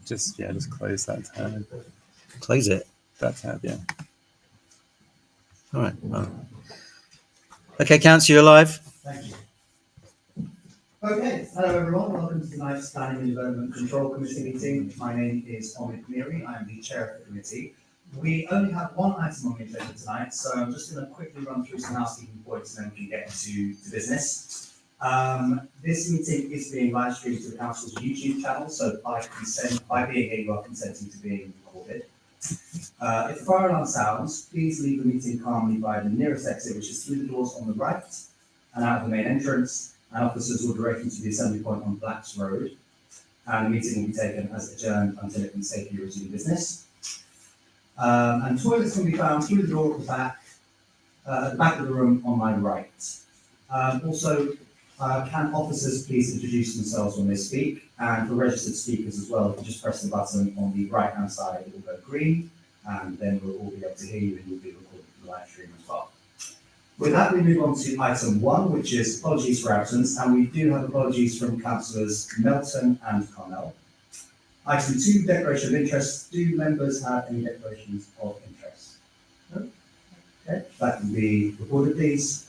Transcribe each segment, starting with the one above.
Just close that tab. Close it. That tab, yeah. All right. Well. Okay, Councillor, you're live. Thank you. Okay, hello everyone. Welcome to tonight's Planning and Development Control Committee meeting. My name is Omid Miri. I am the chair of the committee. We only have one item on the agenda tonight, so I'm just going to quickly run through some housekeeping points and then we can get to business. This meeting is being live streamed to the council's YouTube channel, so by being here, you are consenting to being recorded. If the fire alarm sounds, please leave the meeting calmly by the nearest exit, which is through the doors on the right and out of the main entrance, and officers will direct you to the assembly point on Blacks Road, and the meeting will be taken as adjourned until it can safely resume business. And toilets can be found through the door at the back of the room on my right. Can officers please introduce themselves when they speak? And for registered speakers as well, if you just press the button on the right-hand side, it will go green, and then we'll all be able to hear you and you'll be recorded for the live stream as well. With that, we move on to item 1, which is apologies for absence, and we do have apologies from councillors Melton and Carnell. Item 2, declaration of interest. Do members have any declarations of interest? No? Okay, that can be recorded, please.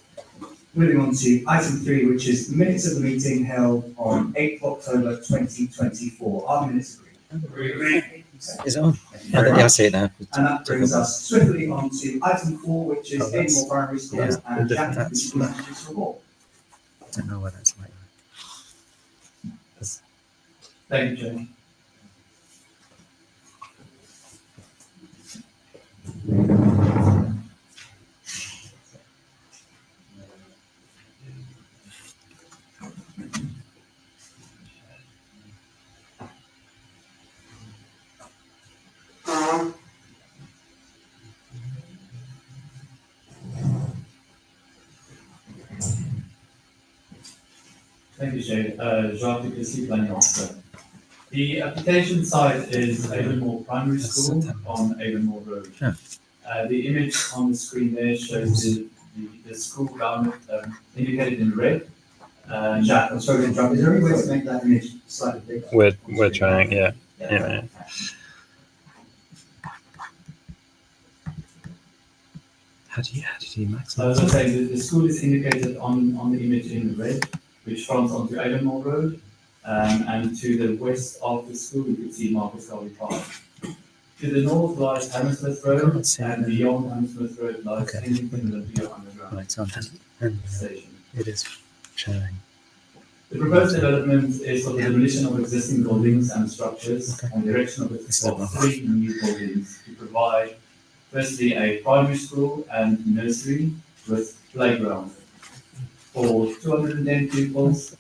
Moving on to item 3, which is minutes of the meeting held on 8th October 2024. Are minutes agreed? Agreed. Is it on? I see it now. And that brings us swiftly on to item 4, which is Avonmore Primary School and Jack Institute report. I don't know what that's like. Thank you, Jamie. Thank you, Jay. Jacques Duplessis, Planning Officer. The application site is Avonmore Primary School on Avonmore Road. Yeah. The image on the screen there shows the school ground indicated in red. Jack, I'm sorry to interrupt. Is there any way to make that image slightly bigger? We're trying, yeah. How do you maximize? As I was saying, the school is indicated on the image in red, which fronts onto Avonmore Road, and to the west of the school you can see Marcus Garvey Park. To the north lies Hammersmith Road, and beyond Hammersmith Road lies Kensington Olympia Underground Station. It is showing. The proposed development is for the demolition of existing buildings and structures and the erection of 3 new buildings to provide, firstly, a primary school and nursery with playground for 210 pupils,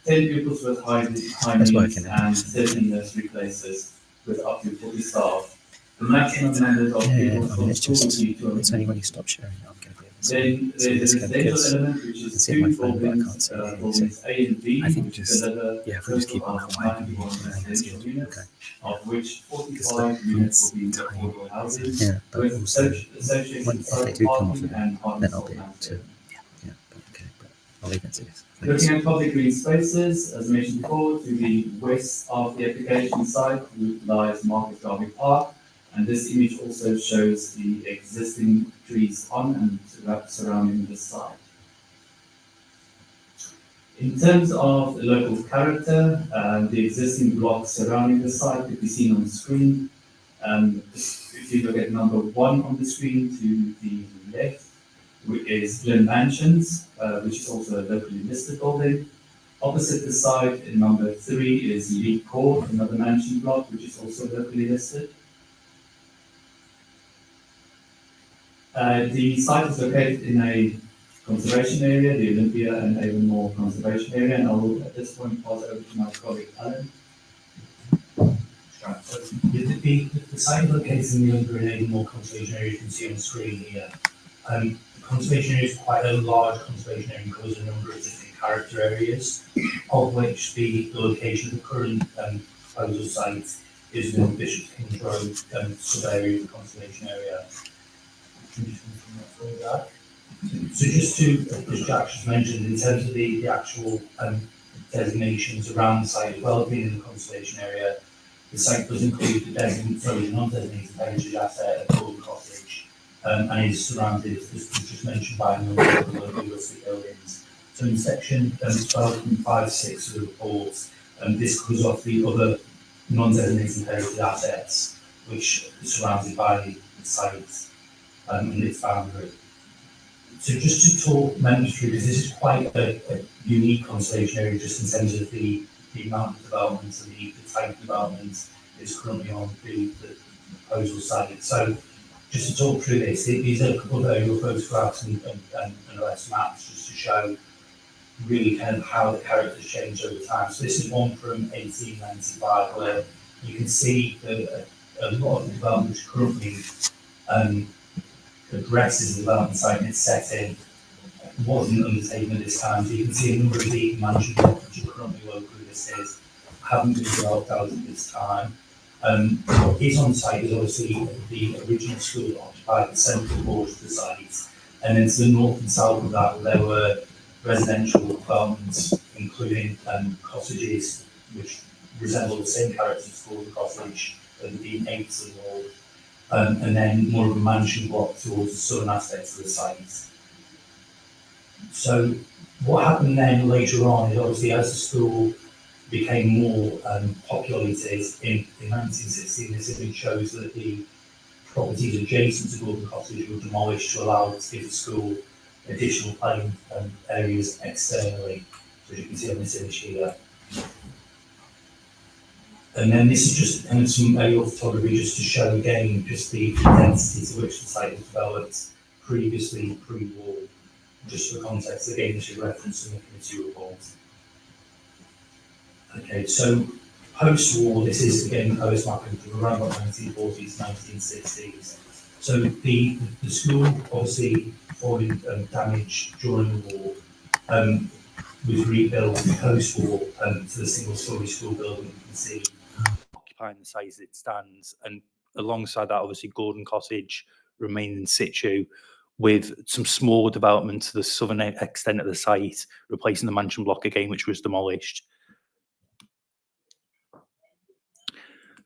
10 pupils with high needs, and 13 nursery places with up to 40 staff. The maximum number of pupils for the school would be 200. It's only when you stop sharing I'm going to be able to Then there's a residential element, which is 2 buildings, buildings A and B, I think which just, deliver if we just keep on 91 residential units, of which 45 units will be affordable housing, with associated site parking and parking then I'll be able to. I'll leave it to this. Looking at public green spaces, as mentioned before, to the west of the application site lies Marcus Garvey Park, and this image also shows the existing trees on and surrounding the site. In terms of the local character, the existing blocks surrounding the site can be seen on the screen. If you look at number 1 on the screen to the left, is Glen Mansions, which is also a locally listed building. Opposite the site, in number 3, is Leek Court, another mansion block, which is also locally listed. The site is located in a conservation area, the Olympia and Avonmore Conservation Area, and I will at this point pass over to my colleague Alan. Right. So the site located in the Olympia and Avonmore Conservation Area you can see on the screen here. The conservation area is quite a large conservation area and covers a number of different character areas, of which the location of the current proposal site is within Bishop's Kings Road sub-area of the conservation area. So just to, as Jack just mentioned, in terms of the actual designations around the site as well as being in the conservation area, The site does include the non-designated heritage asset at Gordon Cottage, and is surrounded, as was just mentioned, by a number of local listed buildings. So in section 12.56 of the report, this covers off the other non-designated heritage assets which are surrounded by the site and its boundary. So just to talk members through, because this is quite a unique conservation area just in terms of the amount of development and the type of development is currently on the proposal site. So just to talk through this, these are a couple of aerial photographs and less maps just to show really kind of how the characters change over time. So this is one from 1895 where you can see that a lot of the development which currently addresses the development site and its setting wasn't undertaken at this time. So you can see a number of the mansion blocks which are currently locally listed haven't been developed out at this time. What is on site is obviously the original school that occupied the central portion of the site, and then to the north and south of that there were residential developments, including cottages which resemble the same character as Gordon Cottage that had been aimed to the wall, and then more of a mansion block towards the southern aspects of the site. So what happened then later on is obviously as the school became more populated in 1916, this image shows that the properties adjacent to Gordon Cottage were demolished to allow it to give the school additional playing areas externally, so as you can see on this image here. And then this is just kind of some aerial photography just to show again just the density to which the site was developed previously pre-war. Just for context, again, this is referenced in the committee report. Okay, so post-war, this is again post-mapping from around the 1940s, 1960s. So the school, obviously, following damage during the war, was rebuilt post-war to the single-storey school building you can see occupying the site as it stands. And alongside that, obviously, Gordon Cottage remained in situ, with some small development to the southern extent of the site, replacing the mansion block again, which was demolished.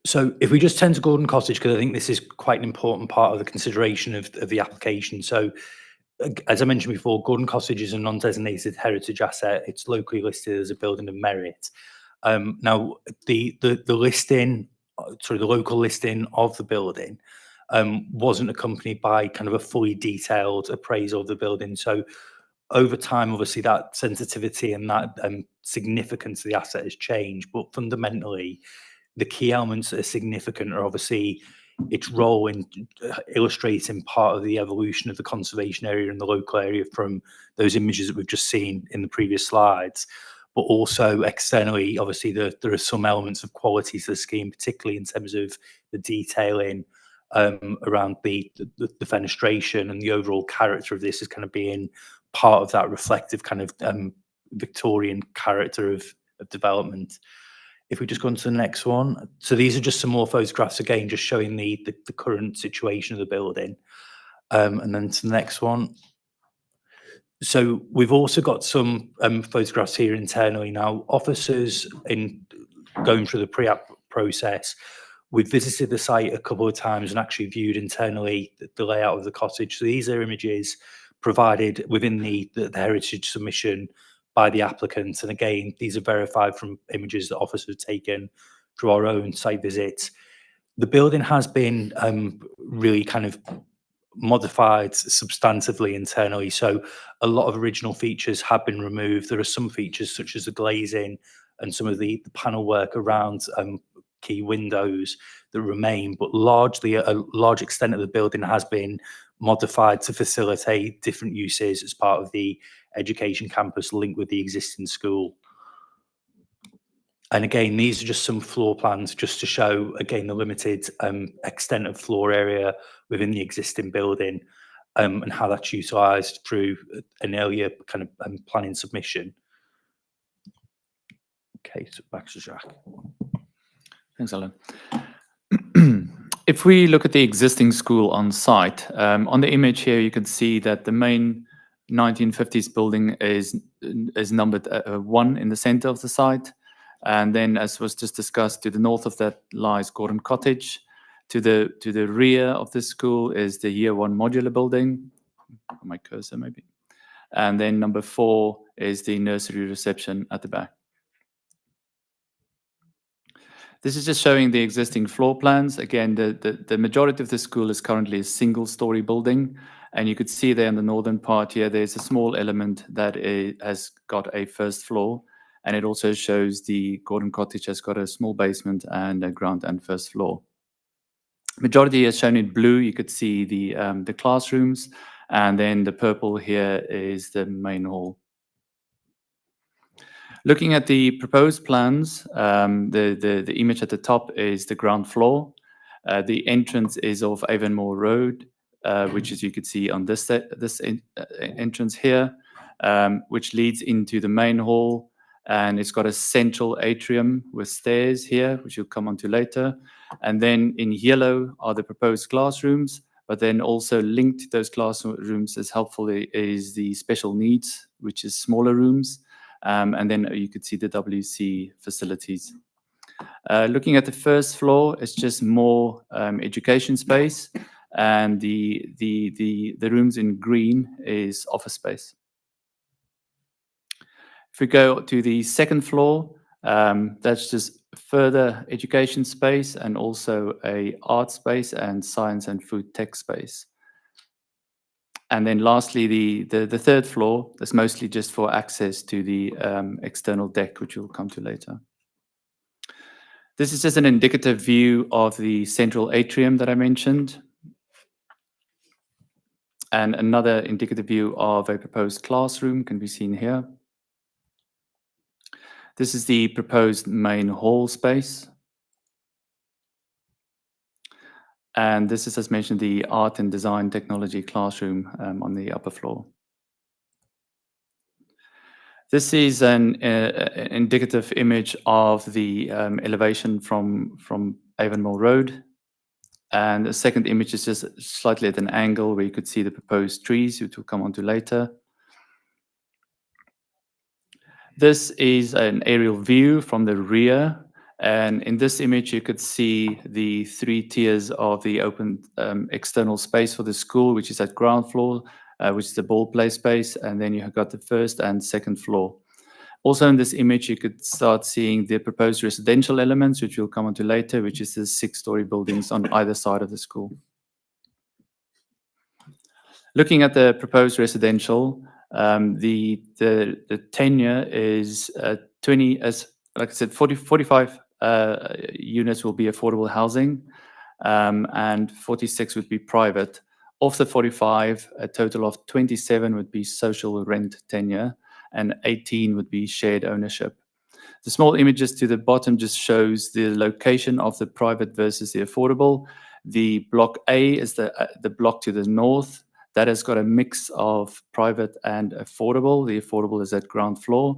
So if we just turn to Gordon Cottage, because I think this is quite an important part of the consideration of the application. So as I mentioned before, Gordon Cottage is a non-designated heritage asset. It's locally listed as a building of merit. Now, the listing, sorry, the local listing of the building wasn't accompanied by kind of a fully detailed appraisal of the building. So over time, obviously, that sensitivity and that significance of the asset has changed. But fundamentally, the key elements that are significant are obviously its role in illustrating part of the evolution of the conservation area in the local area from those images that we've just seen in the previous slides. But also externally, obviously, there are some elements of quality to the scheme, particularly in terms of the detailing around the fenestration and the overall character of this as kind of being part of that reflective kind of Victorian character of development. If we just go on to the next one. So these are just some more photographs, again, just showing the current situation of the building. And then to the next one. So we've also got some photographs here internally. Now, officers in going through the pre-app process, we've visited the site a couple of times and actually viewed internally the layout of the cottage. So these are images provided within the heritage submission by the applicant. And again, these are verified from images that officers have taken through our own site visits. The building has been really kind of modified substantively internally. So a lot of original features have been removed. There are some features such as the glazing and some of the panel work around key windows that remain, but largely a large extent of the building has been modified to facilitate different uses as part of the education campus linked with the existing school. And again, these are just some floor plans just to show, again, the limited extent of floor area within the existing building and how that's utilised through an earlier kind of planning submission. Okay, so back to Jacques. Thanks, Alan. If we look at the existing school on site, on the image here, you can see that the main 1950s building is numbered 1 in the center of the site. And then, as was just discussed, to the north of that lies Gordon Cottage. To the rear of the school is the Year 1 modular building. My cursor maybe. And then number 4 is the nursery reception at the back. This is just showing the existing floor plans. Again, the majority of the school is currently a single-story building. And you could see there in the northern part here, there's a small element that has got a first floor. And it also shows the Gordon Cottage has got a small basement and a ground and first floor. Majority is shown in blue. You could see the classrooms. And then the purple here is the main hall. Looking at the proposed plans, the image at the top is the ground floor. The entrance is off Avonmore Road, which as you could see on this entrance here, which leads into the main hall. And it's got a central atrium with stairs here, which we'll come on to later. And then in yellow are the proposed classrooms, but then also linked to those classrooms as helpfully is the special needs, which is smaller rooms. And then you could see the WC facilities. Looking at the first floor, it's just more education space, and the rooms in green is office space. If we go to the second floor, that's just further education space and also a art space and science and food tech space. And then lastly, the third floor is mostly just for access to the external deck, which we'll come to later. This is just an indicative view of the central atrium that I mentioned. And another indicative view of a proposed classroom can be seen here. This is the proposed main hall space. And this is, as mentioned, the art and design technology classroom on the upper floor. This is an indicative image of the elevation from Avonmore Road. And the second image is just slightly at an angle where you could see the proposed trees, which we'll come on to later. This is an aerial view from the rear. And in this image, you could see the 3 tiers of the open external space for the school, which is at ground floor, which is the ball play space. And then you have got the first and second floor. Also in this image, you could start seeing the proposed residential elements, which we'll come on to later, which is the 6-story buildings on either side of the school. Looking at the proposed residential, the tenure is 20, as like I said, 45 units will be affordable housing, and 46 would be private. Of the 45, a total of 27 would be social rent tenure, and 18 would be shared ownership. The small images to the bottom just shows the location of the private versus the affordable. The block A is the block to the north. That has got a mix of private and affordable. The affordable is at ground floor,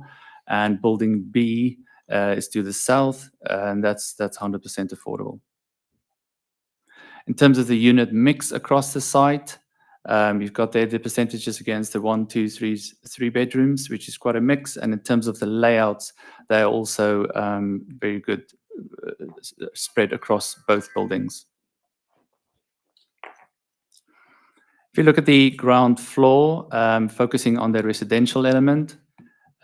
and building B is to the south, and that's 100% affordable. In terms of the unit mix across the site, you've got there the percentages against the 1, 2, 3 bedrooms, which is quite a mix. And in terms of the layouts, they're also very good spread across both buildings. If you look at the ground floor, focusing on the residential element,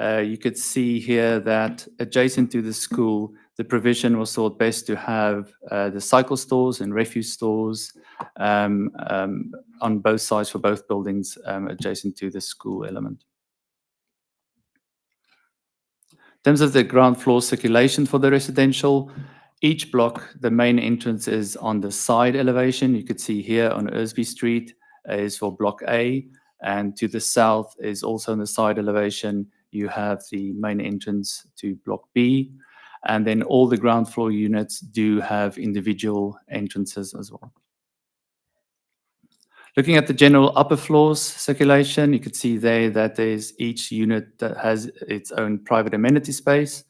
you could see here that adjacent to the school, the provision was thought best to have the cycle stores and refuse stores on both sides for both buildings adjacent to the school element. In terms of the ground floor circulation for the residential, each block, the main entrance is on the side elevation. You could see here on Ersby Street is for block A, and to the south is also on the side elevation. You have the main entrance to block B, and then all the ground floor units do have individual entrances as well. Looking at the general upper floors circulation, you could see there that there's each unit that has its own private amenity space.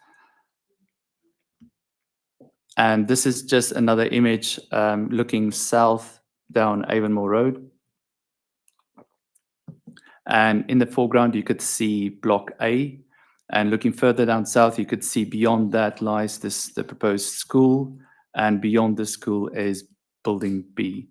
And this is just another image looking south down Avonmore Road. And in the foreground, you could see block A. And looking further down south, you could see beyond that lies the proposed school, and beyond the school is building B.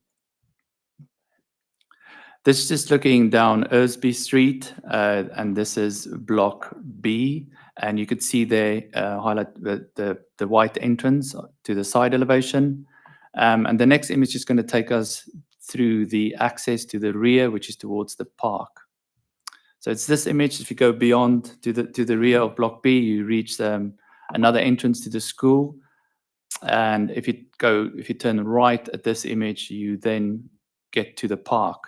This is just looking down Ersby Street, and this is block B, and you could see there highlight the white entrance to the side elevation. And the next image is going to take us through the access to the rear, which is towards the park. So it's this image. If you go beyond to the rear of block B, you reach another entrance to the school. And if you turn right at this image, you then get to the park.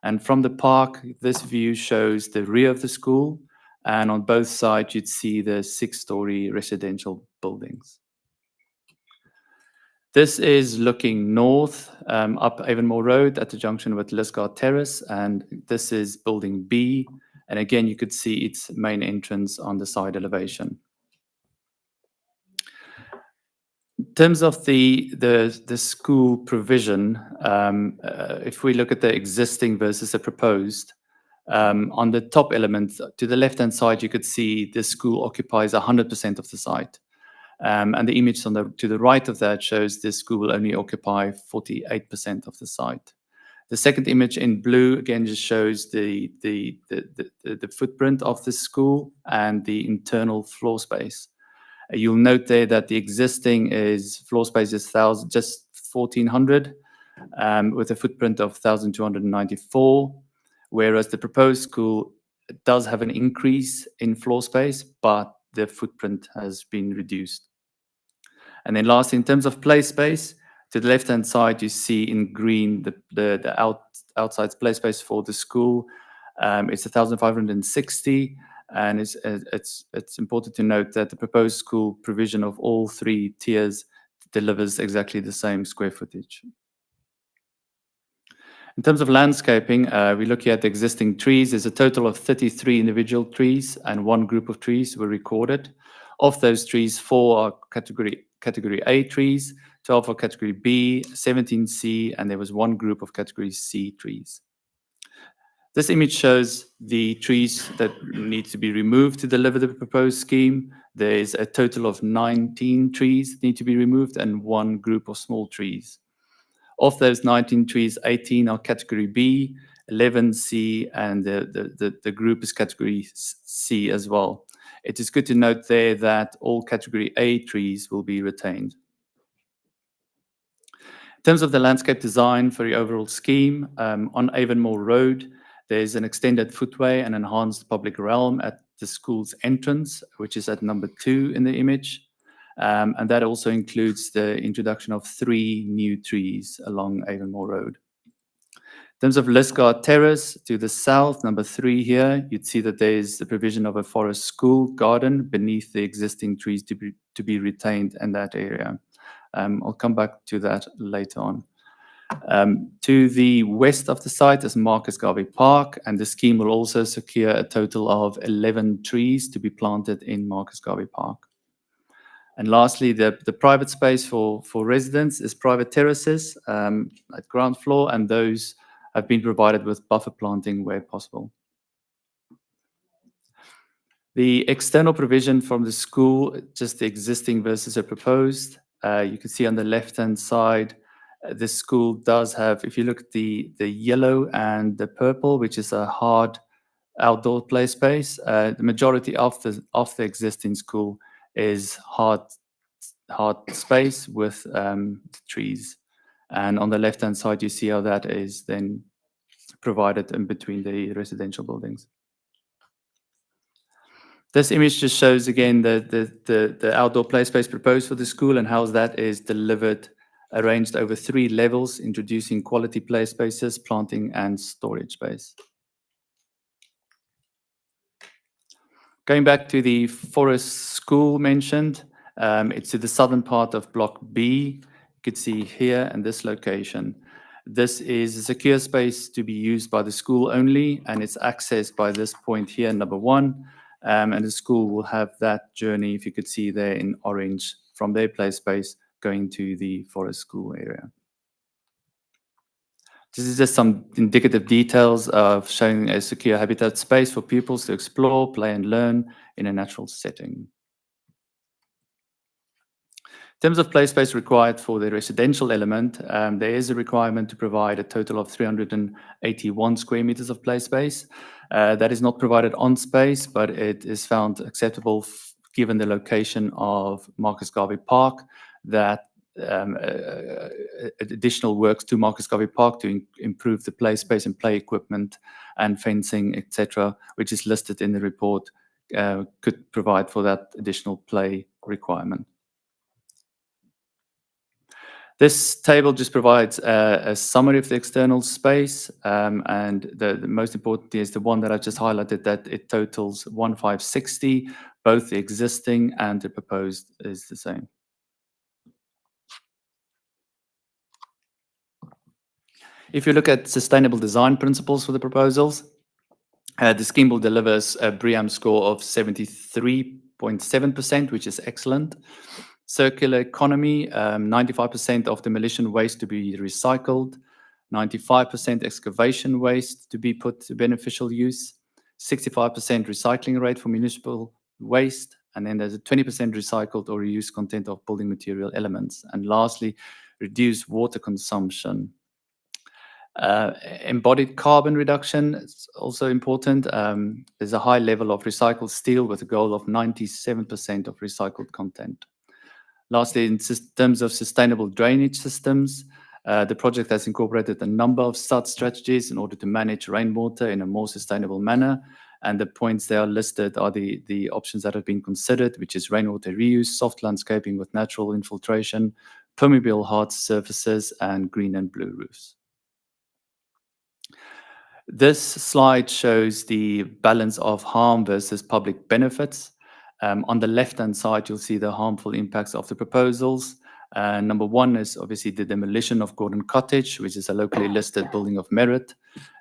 And from the park, this view shows the rear of the school, and on both sides, you'd see the 6-story residential buildings. This is looking north up Avonmore Road at the junction with Lisgar Terrace, and this is building B. And again, you could see its main entrance on the side elevation. In terms of the school provision, if we look at the existing versus the proposed, on the top element to the left-hand side, you could see the school occupies 100% of the site. And the image to the right of that shows this school will only occupy 48% of the site. The second image in blue again just shows the footprint of the school and the internal floor space. You'll note there that the existing floor space is just 1,400, with a footprint of 1,294, whereas the proposed school does have an increase in floor space, but the footprint has been reduced. And then lastly, in terms of play space, to the left-hand side, you see in green the outside play space for the school. It's 1,560. And it's important to note that the proposed school provision of all 3 tiers delivers exactly the same square footage. In terms of landscaping, we're looking at the existing trees. There's a total of 33 individual trees and 1 group of trees were recorded. Of those trees, 4 are category A trees, 12 are category B, 17 C, and there was 1 group of category C trees. This image shows the trees that need to be removed to deliver the proposed scheme. There's a total of 19 trees that need to be removed and 1 group of small trees. Of those 19 trees, 18 are category B, 11 C, and the group is category C as well. It is good to note there that all category A trees will be retained. In terms of the landscape design for the overall scheme, on Avonmore Road, there's an extended footway and enhanced public realm at the school's entrance, which is at number 2 in the image. And that also includes the introduction of 3 new trees along Avonmore Road. In terms of Lisgar Terrace to the south, number 3 here, you'd see that there's the provision of a forest school garden beneath the existing trees to be retained in that area. I'll come back to that later on. To the west of the site is Marcus Garvey Park, and the scheme will also secure a total of 11 trees to be planted in Marcus Garvey Park. And lastly, the private space for residents is private terraces at ground floor, and those have been provided with buffer planting where possible. The external provision from the school, just the existing versus a proposed, you can see on the left-hand side, the school does have, if you look at the yellow and the purple, which is a hard outdoor play space, the majority of the existing school is hard space with trees. And on the left-hand side, you see how that is then provided in between the residential buildings. This image just shows again the outdoor play space proposed for the school and how that is delivered, arranged over 3 levels, introducing quality play spaces, planting, and storage space. Going back to the forest school mentioned, it's to the southern part of block B. You could see here in this location. This is a secure space to be used by the school only, and it's accessed by this point here, number 1. And the school will have that journey, if you could see there in orange, from their play space going to the forest school area. This is just some indicative details of showing a secure habitat space for pupils to explore, play and learn in a natural setting. In terms of play space required for the residential element, there is a requirement to provide a total of 381 square meters of play space. That is not provided on space, but it is found acceptable given the location of Marcus Garvey Park, that additional works to Marcus Garvey Park to improve the play space and play equipment and fencing, etc., which is listed in the report, could provide for that additional play requirement. This table just provides a summary of the external space, and the most important is the one that I just highlighted, that it totals 1,560. Both the existing and the proposed is the same. If you look at sustainable design principles for the proposals, the scheme will deliver a BREEAM score of 73.7%, which is excellent. Circular economy, 95% of demolition waste to be recycled, 95% excavation waste to be put to beneficial use, 65% recycling rate for municipal waste, and then there's a 20% recycled or reused content of building material elements. And lastly, reduce water consumption. Embodied carbon reduction is also important. There's a high level of recycled steel with a goal of 97% of recycled content. Lastly, in terms of sustainable drainage systems, the project has incorporated a number of such strategies in order to manage rainwater in a more sustainable manner. And the points there listed are the options that have been considered, which is rainwater reuse, soft landscaping with natural infiltration, permeable hard surfaces, and green and blue roofs. This slide shows the balance of harm versus public benefits. On the left-hand side, you'll see the harmful impacts of the proposals. Number one is obviously the demolition of Gordon Cottage, which is a locally listed building of merit.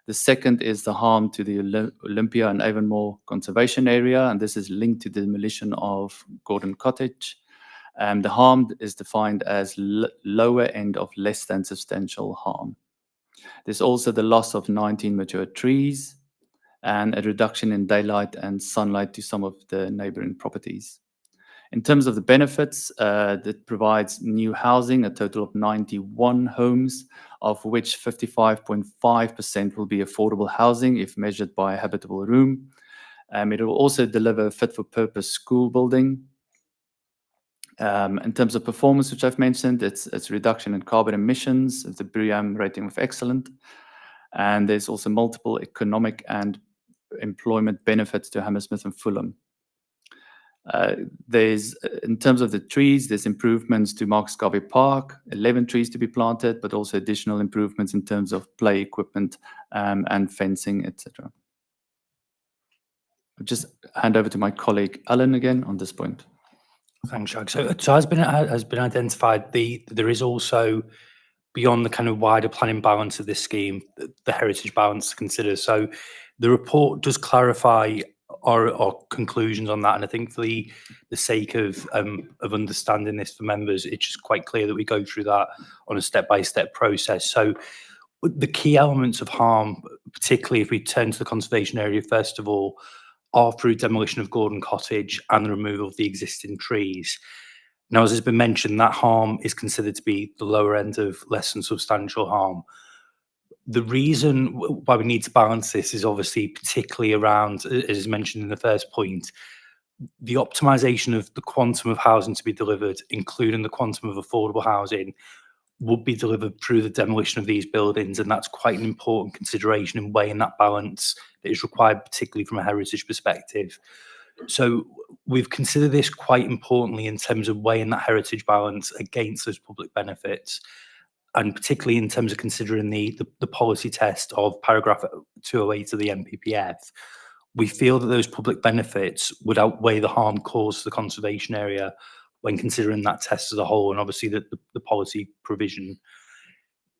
The second is the harm to the Olympia and Avonmore conservation area, and this is linked to the demolition of Gordon Cottage. The harm is defined as lower end of less than substantial harm. There's also the loss of 19 mature trees and a reduction in daylight and sunlight to some of the neighboring properties. In terms of the benefits, that provides new housing, a total of 91 homes, of which 55.5% will be affordable housing if measured by a habitable room. It will also deliver fit-for-purpose school building. In terms of performance, which I've mentioned, it's reduction in carbon emissions, the BREEAM rating of excellent. And there's also multiple economic and employment benefits to Hammersmith and Fulham. In terms of the trees, there's improvements to Marcus Garvey Park, 11 trees to be planted, but also additional improvements in terms of play equipment and fencing, etc. I'll just hand over to my colleague Alan again on this point. Thanks, Shag. So has been identified, there is also, beyond the kind of wider planning balance of this scheme, the heritage balance to consider. So the report does clarify our conclusions on that, and I think for the sake of understanding this for members, it's just quite clear that we go through that on a step-by-step process. So the key elements of harm, particularly if we turn to the conservation area first of all, are through demolition of Gordon Cottage and the removal of the existing trees. Now, as has been mentioned, that harm is considered to be the lower end of less than substantial harm. The reason why we need to balance this is obviously particularly around, as is mentioned in the first point, the optimization of the quantum of housing to be delivered, including the quantum of affordable housing, would be delivered through the demolition of these buildings, and that's quite an important consideration in weighing that balance that is required, particularly from a heritage perspective. So we've considered this quite importantly in terms of weighing that heritage balance against those public benefits, and particularly in terms of considering the policy test of paragraph 208 of the NPPF. We feel that those public benefits would outweigh the harm caused to the conservation area when considering that test as a whole, and obviously the policy provision.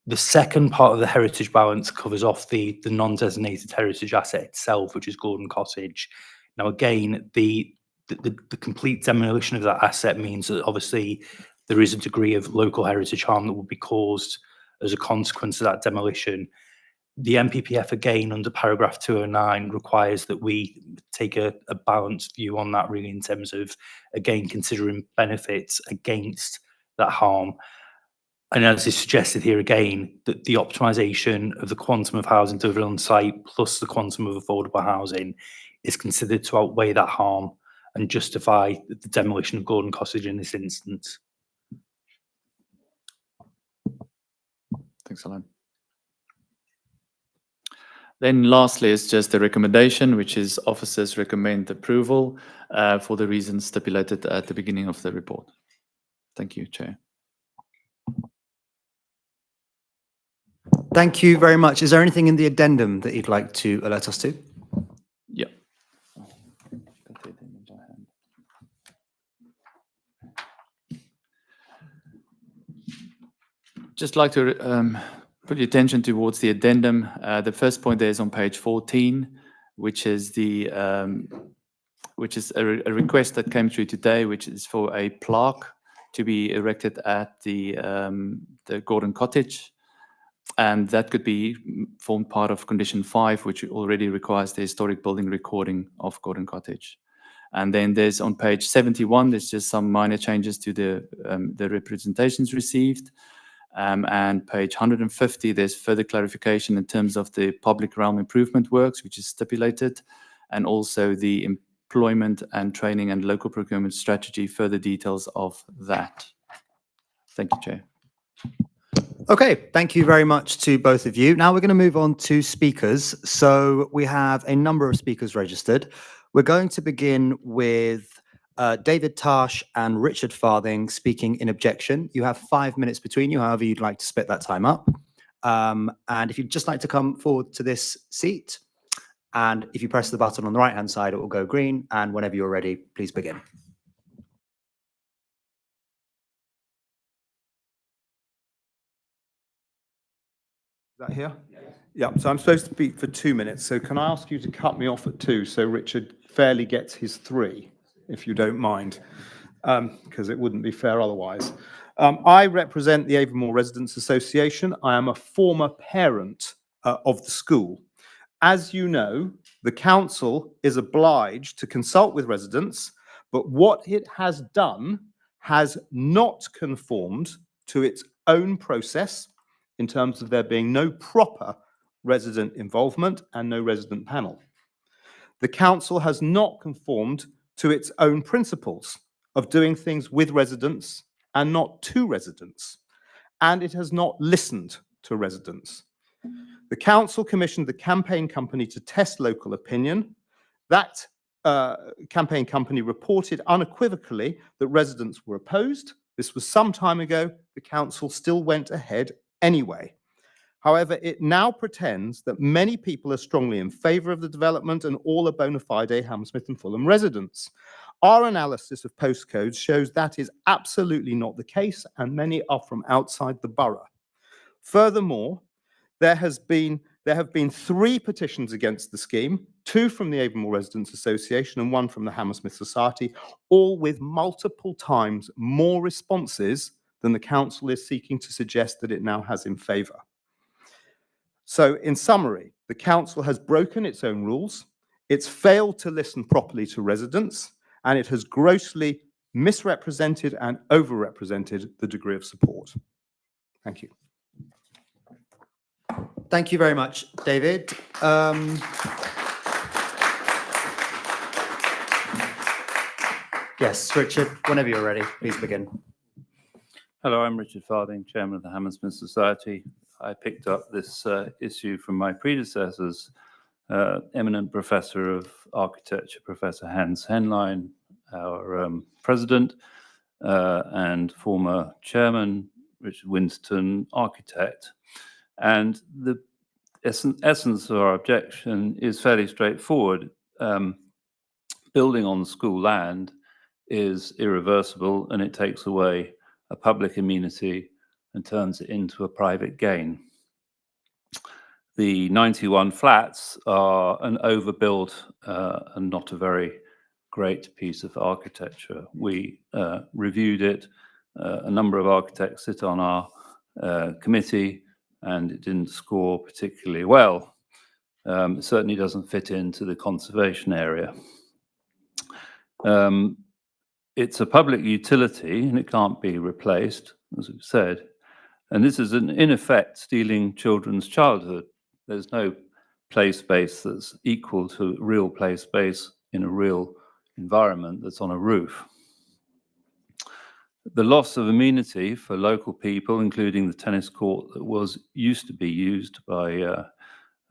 The second part of the heritage balance covers off the non-designated heritage asset itself, which is Gordon Cottage. Now, again, the complete demolition of that asset means that obviously there is a degree of local heritage harm that will be caused as a consequence of that demolition. The MPPF, again, under paragraph 209, requires that we take a balanced view on that, really, in terms of, again, considering benefits against that harm. And as is suggested here again, that the optimisation of the quantum of housing delivered on site plus the quantum of affordable housing is considered to outweigh that harm and justify the demolition of Gordon Cottage in this instance. Thanks, Alan. Then lastly is just the recommendation, which is officers recommend approval for the reasons stipulated at the beginning of the report. Thank you, Chair. Thank you very much. Is there anything in the addendum that you'd like to alert us to? Yeah. Just like to put your attention towards the addendum. The first point there is on page 14, which is the a request that came through today, which is for a plaque to be erected at the Gordon Cottage, and that could be formed part of condition 5, which already requires the historic building recording of Gordon Cottage. And then there's on page 71, there's just some minor changes to the representations received. And page 150, there's further clarification in terms of the public realm improvement works, which is stipulated, and also the employment and training and local procurement strategy, further details of that. Thank you, Chair. Okay, thank you very much to both of you. Now we're going to move on to speakers. So we have a number of speakers registered. We're going to begin with David Tarsh and Richard Farthing speaking in objection. You have 5 minutes between you, however you'd like to split that time up. And if you'd just like to come forward to this seat, and if you press the button on the right-hand side, it will go green. And whenever you're ready, please begin. Is that here? Yeah, so I'm supposed to speak for 2 minutes. So can I ask you to cut me off at 2 so Richard fairly gets his 3, if you don't mind, because it wouldn't be fair otherwise. I represent the Avonmore Residents Association. I am a former parent of the school. As you know, the council is obliged to consult with residents, but what it has done has not conformed to its own process in terms of there being no proper resident involvement and no resident panel. The council has not conformed to its own principles of doing things with residents and not to residents, and it has not listened to residents. The council commissioned the campaign company to test local opinion. That campaign company reported unequivocally that residents were opposed. This was some time ago. The council still went ahead anyway. However, it now pretends that many people are strongly in favour of the development and all are bona fide Hammersmith and Fulham residents. Our analysis of postcodes shows that is absolutely not the case, and many are from outside the borough. Furthermore, there have been 3 petitions against the scheme, 2 from the Avonmore Residents Association and 1 from the Hammersmith Society, all with multiple times more responses than the council is seeking to suggest that it now has in favour. So, in summary, the council has broken its own rules, it's failed to listen properly to residents, and it has grossly misrepresented and overrepresented the degree of support. Thank you. Thank you very much, David. Yes, Richard, whenever you're ready, please begin. Hello, I'm Richard Farthing, Chairman of the Hammersmith Society. I picked up this issue from my predecessors, eminent Professor of Architecture, Professor Hans Henlein, our President, and former Chairman, Richard Winston, architect. And the essence of our objection is fairly straightforward. Building on school land is irreversible, and it takes away a public amenity and turns it into a private gain. The 91 flats are an overbuilt and not a very great piece of architecture. We reviewed it. A number of architects sit on our committee, and it didn't score particularly well. It certainly doesn't fit into the conservation area. It's a public utility and it can't be replaced, as we've said. And this is, in effect, stealing children's childhood. There's no play space that's equal to real play space in a real environment that's on a roof. The loss of amenity for local people, including the tennis court that used to be used by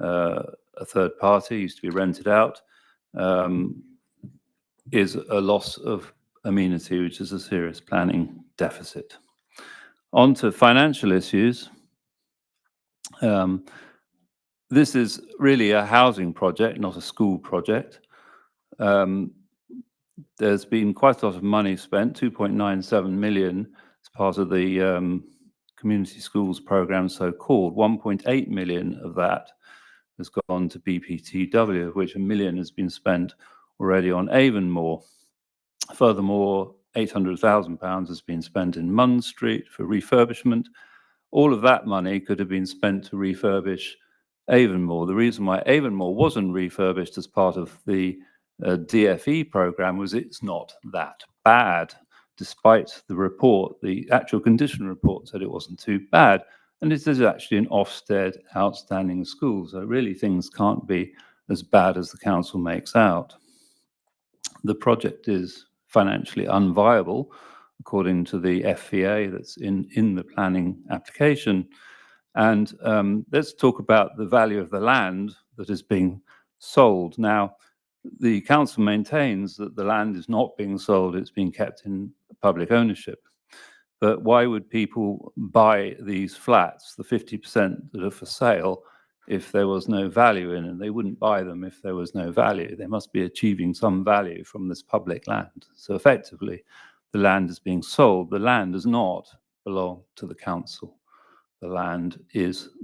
a third party, used to be rented out, is a loss of amenity, which is a serious planning deficit. On to financial issues. This is really a housing project, not a school project. There's been quite a lot of money spent, 2.97 million as part of the community schools program, so-called. 1.8 million of that has gone to BPTW, of which £1 million has been spent already on Avonmore. Furthermore, £800,000 has been spent in Munn Street for refurbishment. All of that money could have been spent to refurbish Avonmore. The reason why Avonmore wasn't refurbished as part of the DFE program was it's not that bad, despite the report. The actual condition report said it wasn't too bad, and it is actually an Ofsted outstanding school, so really things can't be as bad as the council makes out. The project is financially unviable, according to the FVA that's in the planning application. And let's talk about the value of the land that is being sold. Now, the council maintains that the land is not being sold, it's being kept in public ownership. But why would people buy these flats, the 50% that are for sale, if there was no value in it? They wouldn't buy them if there was no value. They must be achieving some value from this public land. So effectively, the land is being sold. The land does not belong to the council. The land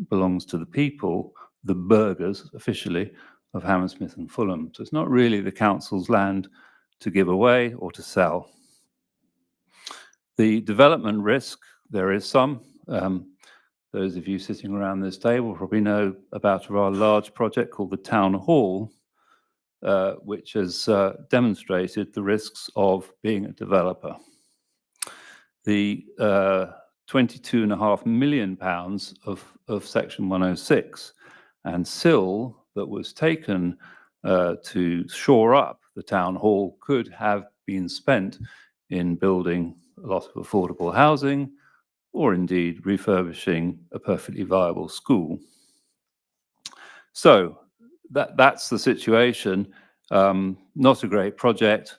belongs to the people, the burghers, officially, of Hammersmith and Fulham. So it's not really the council's land to give away or to sell. The development risk, there is some. Those of you sitting around this table probably know about a rather large project called the Town Hall, which has demonstrated the risks of being a developer. The £22.5 million of Section 106 and SIL that was taken to shore up the Town Hall could have been spent in building a lot of affordable housing, or indeed refurbishing a perfectly viable school. So that's the situation. Not a great project.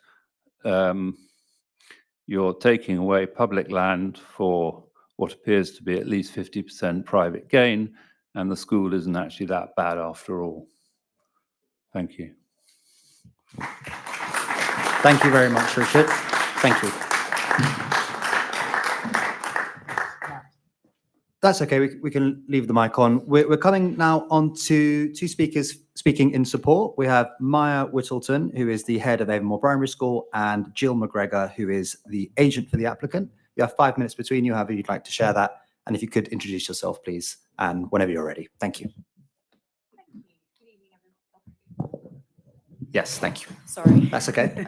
You're taking away public land for what appears to be at least 50% private gain, and the school isn't actually that bad after all. Thank you. Thank you very much, Richard. Thank you. That's okay, we can leave the mic on. We're coming now on to two speakers speaking in support. We have Maya Whittleton, who is the head of Avonmore Primary School, and Jill McGregor, who is the agent for the applicant. You have 5 minutes between you, however you'd like to share that. And if you could introduce yourself, please, and whenever you're ready. Thank you. Yes, thank you. Sorry. That's okay.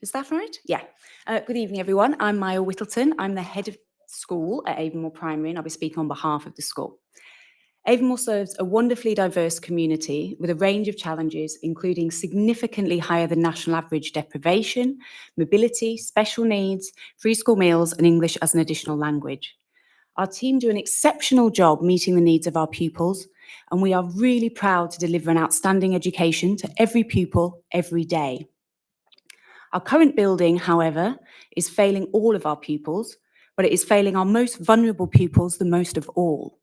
Is that right? Yeah. Good evening, everyone. I'm Maya Whittleton. I'm the head of school at Avonmore Primary, and I'll be speaking on behalf of the school. Avonmore serves a wonderfully diverse community with a range of challenges, including significantly higher than national average deprivation, mobility, special needs, free school meals, and English as an additional language. Our team do an exceptional job meeting the needs of our pupils, and we are really proud to deliver an outstanding education to every pupil every day. Our current building, however, is failing all of our pupils, but it is failing our most vulnerable pupils the most of all.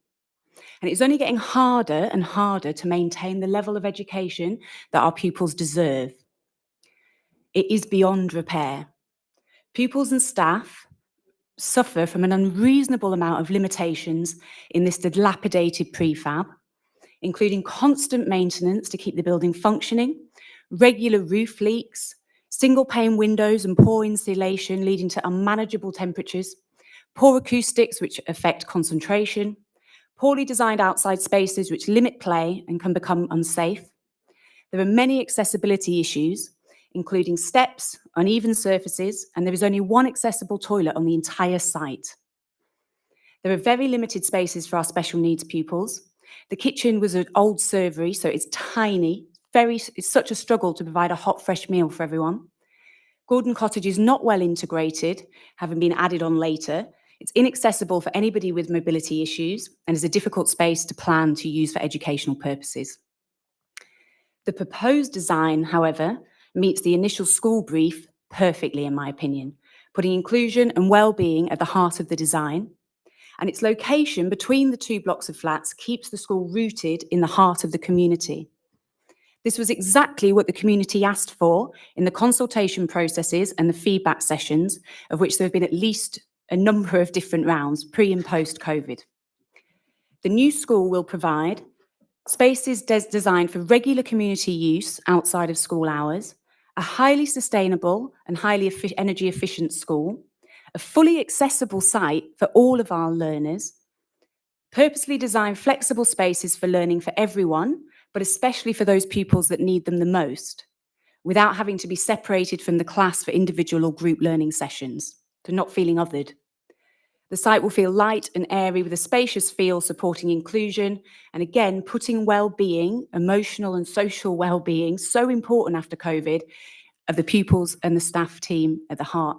And it's only getting harder and harder to maintain the level of education that our pupils deserve. It is beyond repair. Pupils and staff suffer from an unreasonable amount of limitations in this dilapidated prefab, including constant maintenance to keep the building functioning, regular roof leaks, single pane windows and poor insulation leading to unmanageable temperatures, poor acoustics which affect concentration, poorly designed outside spaces which limit play and can become unsafe. There are many accessibility issues, including steps, uneven surfaces, and there is only one accessible toilet on the entire site. There are very limited spaces for our special needs pupils. The kitchen was an old servery, so it's tiny. It's such a struggle to provide a hot, fresh meal for everyone. Gordon Cottage is not well integrated, having been added on later. It's inaccessible for anybody with mobility issues and is a difficult space to plan to use for educational purposes. The proposed design, however, meets the initial school brief perfectly, in my opinion, putting inclusion and well-being at the heart of the design. And its location between the two blocks of flats keeps the school rooted in the heart of the community. This was exactly what the community asked for in the consultation processes and the feedback sessions, of which there have been at least a number of different rounds, pre and post-COVID. The new school will provide spaces designed for regular community use outside of school hours, a highly sustainable and highly energy efficient school, a fully accessible site for all of our learners, purposely designed flexible spaces for learning for everyone, but especially for those pupils that need them the most, without having to be separated from the class for individual or group learning sessions, so not feeling othered. The site will feel light and airy with a spacious feel supporting inclusion, and again, putting well-being, emotional and social well-being, so important after COVID, of the pupils and the staff team at the heart.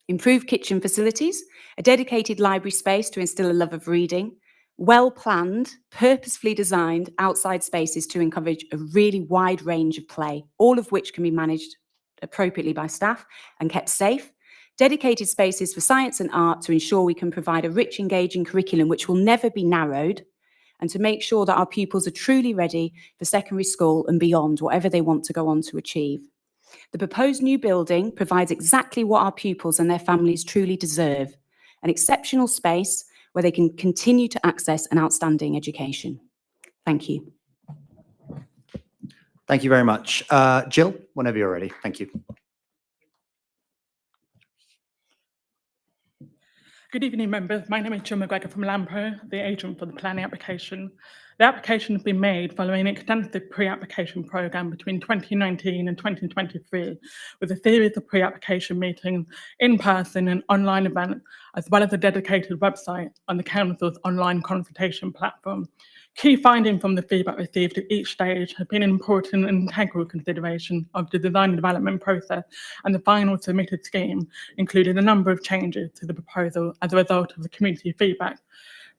Improved kitchen facilities, a dedicated library space to instill a love of reading, well-planned, purposefully designed outside spaces to encourage a really wide range of play, all of which can be managed appropriately by staff and kept safe, dedicated spaces for science and art to ensure we can provide a rich, engaging curriculum which will never be narrowed, and to make sure that our pupils are truly ready for secondary school and beyond, whatever they want to go on to achieve. The proposed new building provides exactly what our pupils and their families truly deserve, an exceptional space where they can continue to access an outstanding education. Thank you. Thank you very much. Jill, whenever you're ready. Thank you. Good evening, members. My name is Jill McGregor from Lampo, the agent for the planning application. The application has been made following an extensive pre-application programme between 2019 and 2023, with a series of pre-application meetings, in-person and online events, as well as a dedicated website on the Council's online consultation platform. Key findings from the feedback received at each stage have been an important and integral consideration of the design and development process, and the final submitted scheme included a number of changes to the proposal as a result of the community feedback.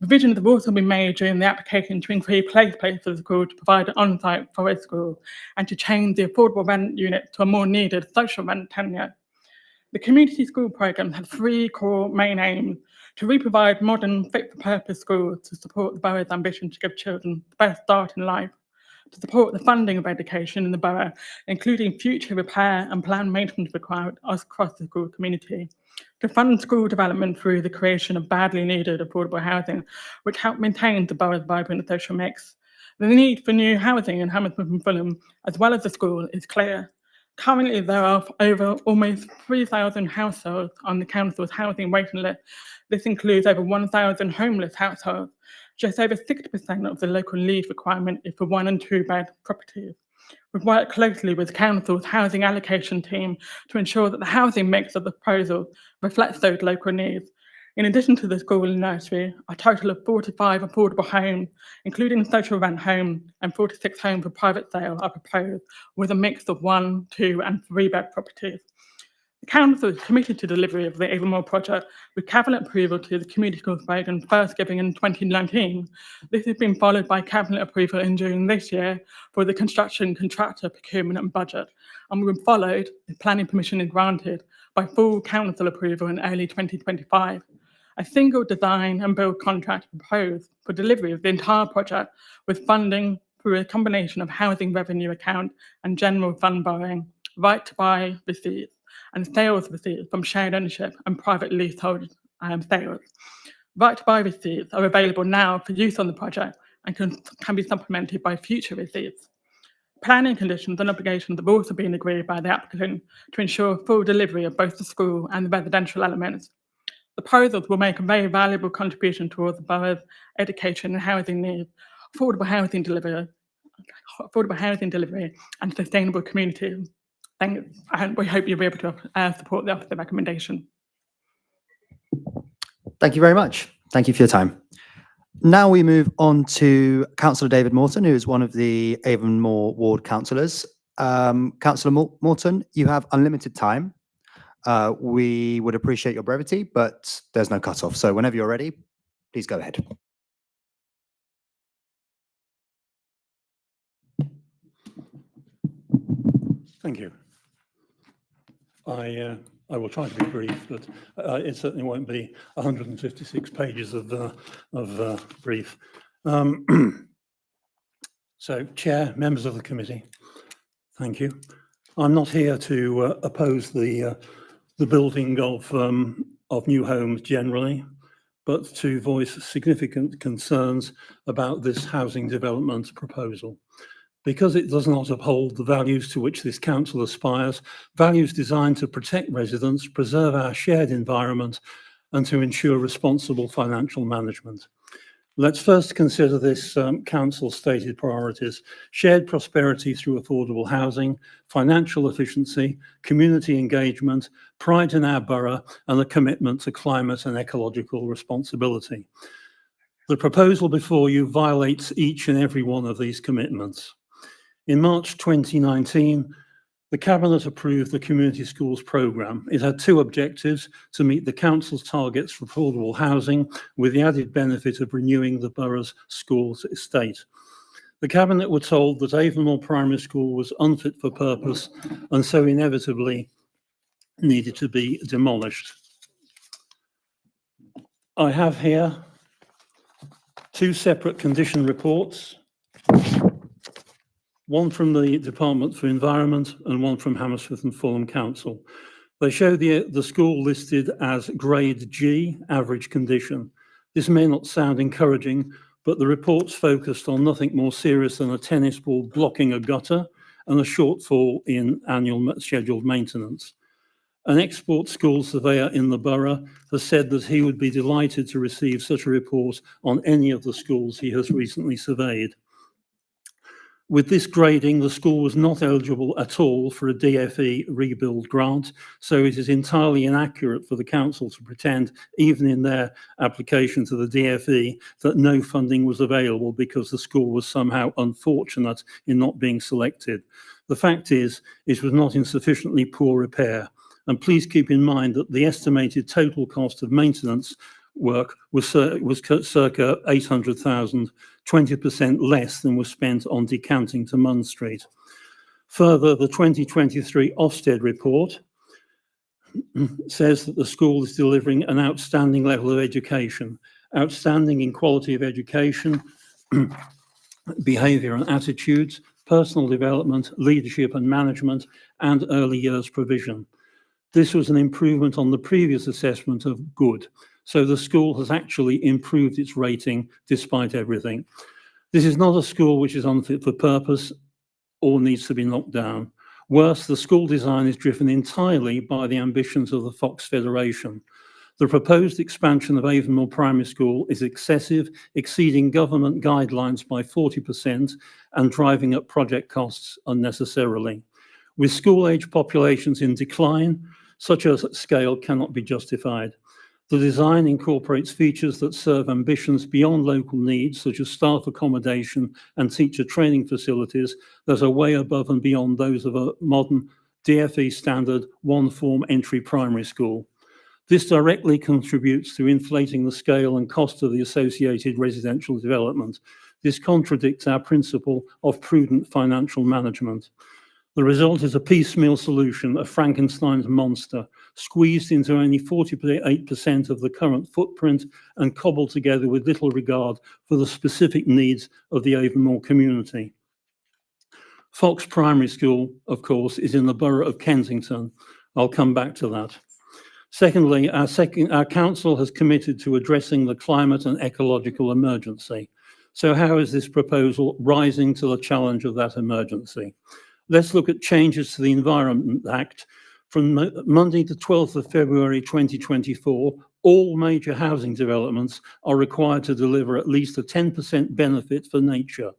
Revisions have also been made during the application to include play space for the school to provide an on-site forest school, and to change the affordable rent unit to a more needed social rent tenure. The community school programme had three core main aims: to re-provide modern, fit-for-purpose schools to support the borough's ambition to give children the best start in life, to support the funding of education in the borough, including future repair and planned maintenance required across the school community, to fund school development through the creation of badly needed affordable housing, which help maintain the borough's vibrant social mix. The need for new housing in Hammersmith and Fulham, as well as the school, is clear. Currently, there are over almost 3,000 households on the council's housing waiting list. This includes over 1,000 homeless households. Just over 60% of the local leave requirement is for 1 and 2 bed properties. We've worked closely with the council's housing allocation team to ensure that the housing mix of the proposal reflects those local needs. In addition to the school and nursery, a total of 45 affordable homes, including social rent homes, and 46 homes for private sale are proposed, with a mix of 1, 2 and 3 bed properties. The council is committed to delivery of the Avonmore project, with cabinet approval to the community school slogan first given in 2019. This has been followed by cabinet approval in June this year for the construction contractor procurement and budget, and when followed, the planning permission is granted by full council approval in early 2025. A single design and build contract proposed for delivery of the entire project, with funding through a combination of housing revenue account and general fund borrowing, right to buy receipts, and sales receipts from shared ownership and private leasehold sales. Right to buy receipts are available now for use on the project and can be supplemented by future receipts. Planning conditions and obligations have also been agreed by the applicant to ensure full delivery of both the school and the residential elements. The proposals will make a very valuable contribution towards the borough's education and housing needs, affordable housing delivery, and sustainable communities. Thanks, and we hope you'll be able to support the recommendation. Thank you very much. Thank you for your time. Now we move on to Councillor David Morton, who is one of the Avonmore ward councillors. Councillor Morton, you have unlimited time. We would appreciate your brevity, but there's no cut-off. So whenever you're ready, please go ahead. Thank you. I will try to be brief, but it certainly won't be 156 pages of brief. So, Chair, members of the committee, thank you. I'm not here to oppose the building of new homes generally, but to voice significant concerns about this housing development proposal. Because it does not uphold the values to which this council aspires, values designed to protect residents, preserve our shared environment, and to ensure responsible financial management. Let's first consider this council's stated priorities: shared prosperity through affordable housing, financial efficiency, community engagement, pride in our borough, and a commitment to climate and ecological responsibility. The proposal before you violates each and every one of these commitments. In March 2019, the Cabinet approved the Community Schools programme. It had two objectives: to meet the Council's targets for affordable housing with the added benefit of renewing the borough's schools estate. The Cabinet were told that Avonmore Primary School was unfit for purpose and so inevitably needed to be demolished. I have here two separate condition reports, one from the Department for Environment and one from Hammersmith and Fulham Council. They show the school listed as grade G, average condition. This may not sound encouraging, but the reports focused on nothing more serious than a tennis ball blocking a gutter and a shortfall in annual scheduled maintenance. An export school surveyor in the borough has said that he would be delighted to receive such a report on any of the schools he has recently surveyed. With this grading, the school was not eligible at all for a DFE rebuild grant, so it is entirely inaccurate for the council to pretend, even in their application to the DFE, that no funding was available because the school was somehow unfortunate in not being selected. The fact is, it was not in sufficiently poor repair. And please keep in mind that the estimated total cost of maintenance work was circa 800,000, 20% less than was spent on decanting to Munn Street. Further, the 2023 Ofsted report says that the school is delivering an outstanding level of education, outstanding in quality of education, behaviour and attitudes, personal development, leadership and management, and early years provision. This was an improvement on the previous assessment of good. So the school has actually improved its rating despite everything. This is not a school which is unfit for purpose or needs to be knocked down. Worse, the school design is driven entirely by the ambitions of the Fox Federation. The proposed expansion of Avonmore Primary School is excessive, exceeding government guidelines by 40% and driving up project costs unnecessarily. With school-age populations in decline, such a scale cannot be justified. The design incorporates features that serve ambitions beyond local needs, such as staff accommodation and teacher training facilities that are way above and beyond those of a modern DFE standard one-form entry primary school. This directly contributes to inflating the scale and cost of the associated residential development. This contradicts our principle of prudent financial management. The result is a piecemeal solution, a Frankenstein's monster, squeezed into only 48% of the current footprint and cobbled together with little regard for the specific needs of the Avonmore community. Fox Primary School, of course, is in the borough of Kensington. I'll come back to that. Secondly, our council has committed to addressing the climate and ecological emergency. So how is this proposal rising to the challenge of that emergency? Let's look at changes to the Environment Act. From Monday the 12th of February 2024, all major housing developments are required to deliver at least a 10% benefit for nature.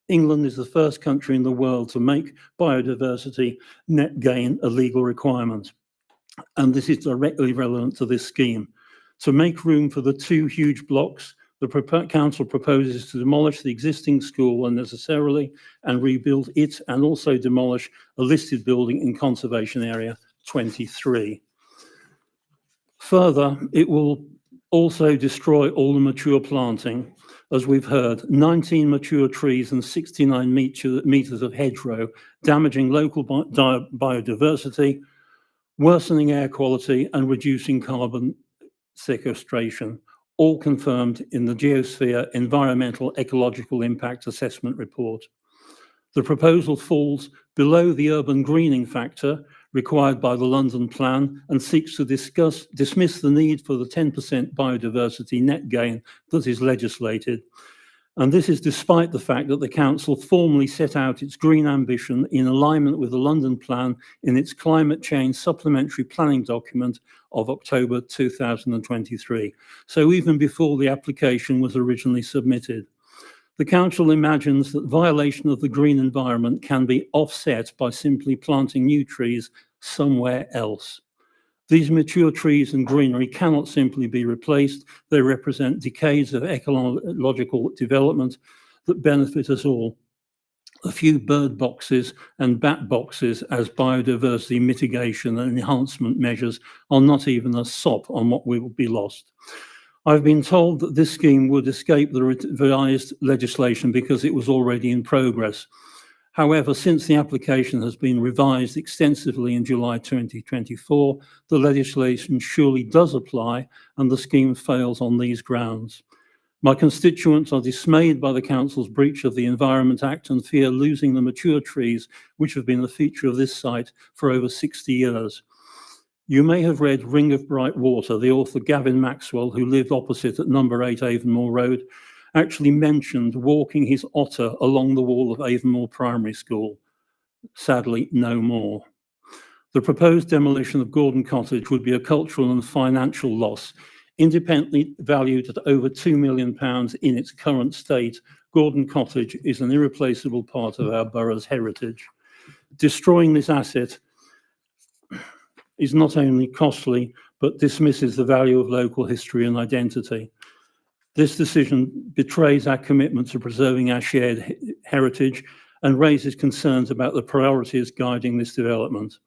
England is the first country in the world to make biodiversity net gain a legal requirement. And this is directly relevant to this scheme. To make room for the two huge blocks, the council proposes to demolish the existing school unnecessarily and rebuild it, and also demolish a listed building in Conservation Area 23. Further, it will also destroy all the mature planting. As we've heard, 19 mature trees and 69 meters of hedgerow, damaging local biodiversity, worsening air quality and reducing carbon sequestration, all confirmed in the Geosphere Environmental Ecological Impact Assessment Report. The proposal falls below the urban greening factor required by the London Plan and seeks to dismiss the need for the 10% biodiversity net gain that is legislated. And this is despite the fact that the council formally set out its green ambition in alignment with the London Plan in its climate change supplementary planning document of October 2023. So even before the application was originally submitted. The council imagines that violation of the green environment can be offset by simply planting new trees somewhere else. These mature trees and greenery cannot simply be replaced. They represent decades of ecological development that benefit us all. A few bird boxes and bat boxes as biodiversity mitigation and enhancement measures are not even a sop on what will be lost. I've been told that this scheme would escape the revised legislation because it was already in progress. However, since the application has been revised extensively in July 2024, the legislation surely does apply and the scheme fails on these grounds. My constituents are dismayed by the council's breach of the Environment Act and fear losing the mature trees which have been the feature of this site for over 60 years. You may have read Ring of Bright Water. The author Gavin Maxwell, who lived opposite at number 8 Avonmore Road, actually mentioned walking his otter along the wall of Avonmore Primary School. Sadly, no more. The proposed demolition of Gordon Cottage would be a cultural and financial loss. Independently valued at over £2 million in its current state, Gordon Cottage is an irreplaceable part of our borough's heritage. Destroying this asset is not only costly, but dismisses the value of local history and identity. This decision betrays our commitment to preserving our shared heritage and raises concerns about the priorities guiding this development.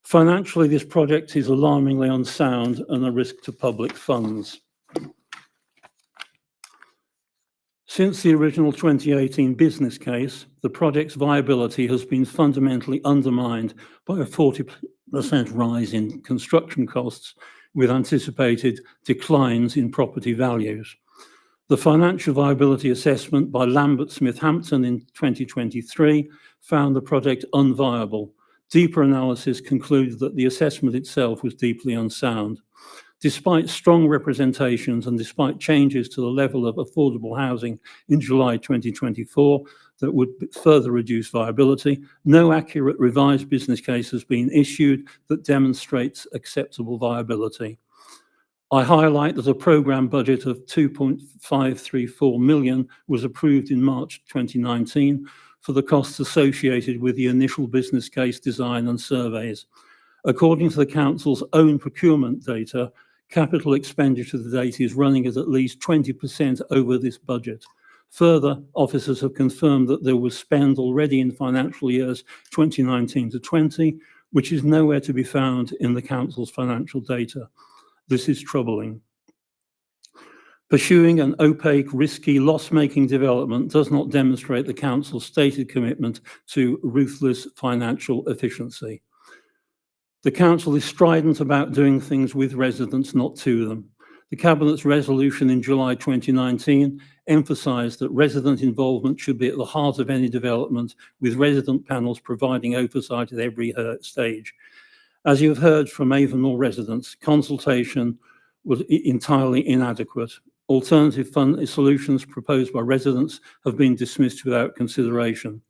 Financially, this project is alarmingly unsound and a risk to public funds. Since the original 2018 business case, the project's viability has been fundamentally undermined by a 40% rise in construction costs with anticipated declines in property values. The financial viability assessment by Lambert Smith Hampton in 2023 found the project unviable. Deeper analysis concluded that the assessment itself was deeply unsound. Despite strong representations and despite changes to the level of affordable housing in July 2024 that would further reduce viability, no accurate revised business case has been issued that demonstrates acceptable viability. I highlight that a programme budget of £2.534 million was approved in March 2019 for the costs associated with the initial business case design and surveys. According to the council's own procurement data, capital expenditure to date is running at least 20% over this budget. Further, officers have confirmed that there was spend already in financial years 2019 to 20, which is nowhere to be found in the council's financial data. This is troubling. Pursuing an opaque, risky, loss-making development does not demonstrate the council's stated commitment to ruthless financial efficiency. The council is strident about doing things with residents, not to them. The Cabinet's resolution in July 2019 emphasised that resident involvement should be at the heart of any development, with resident panels providing oversight at every stage. As you have heard from Avonmore residents, consultation was entirely inadequate. Alternative solutions proposed by residents have been dismissed without consideration.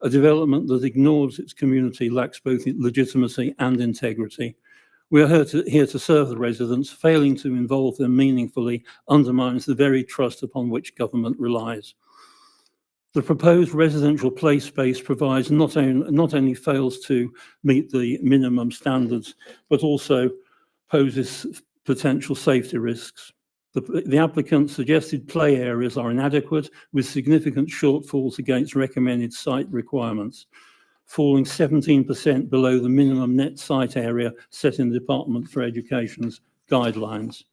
A development that ignores its community lacks both legitimacy and integrity. We are here to serve the residents. Failing to involve them meaningfully undermines the very trust upon which government relies. The proposed residential play space provides not only fails to meet the minimum standards, but also poses potential safety risks. The applicant's suggested play areas are inadequate, with significant shortfalls against recommended site requirements, falling 17% below the minimum net site area set in the Department for Education's guidelines.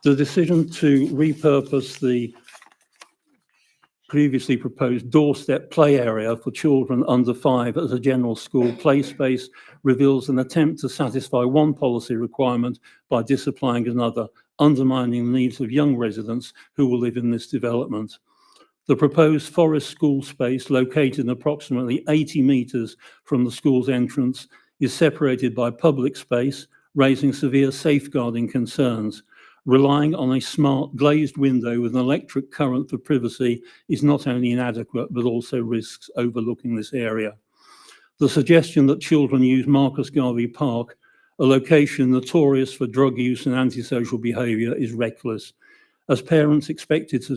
The decision to repurpose the previously proposed doorstep play area for children under 5 as a general school play space reveals an attempt to satisfy one policy requirement by disapplying another, undermining the needs of young residents who will live in this development. The proposed forest school space, located approximately 80 metres from the school's entrance, is separated by public space, raising severe safeguarding concerns. Relying on a smart glazed window with an electric current for privacy is not only inadequate, but also risks overlooking this area. The suggestion that children use Marcus Garvey Park, a location notorious for drug use and antisocial behaviour, is reckless. As parents expected to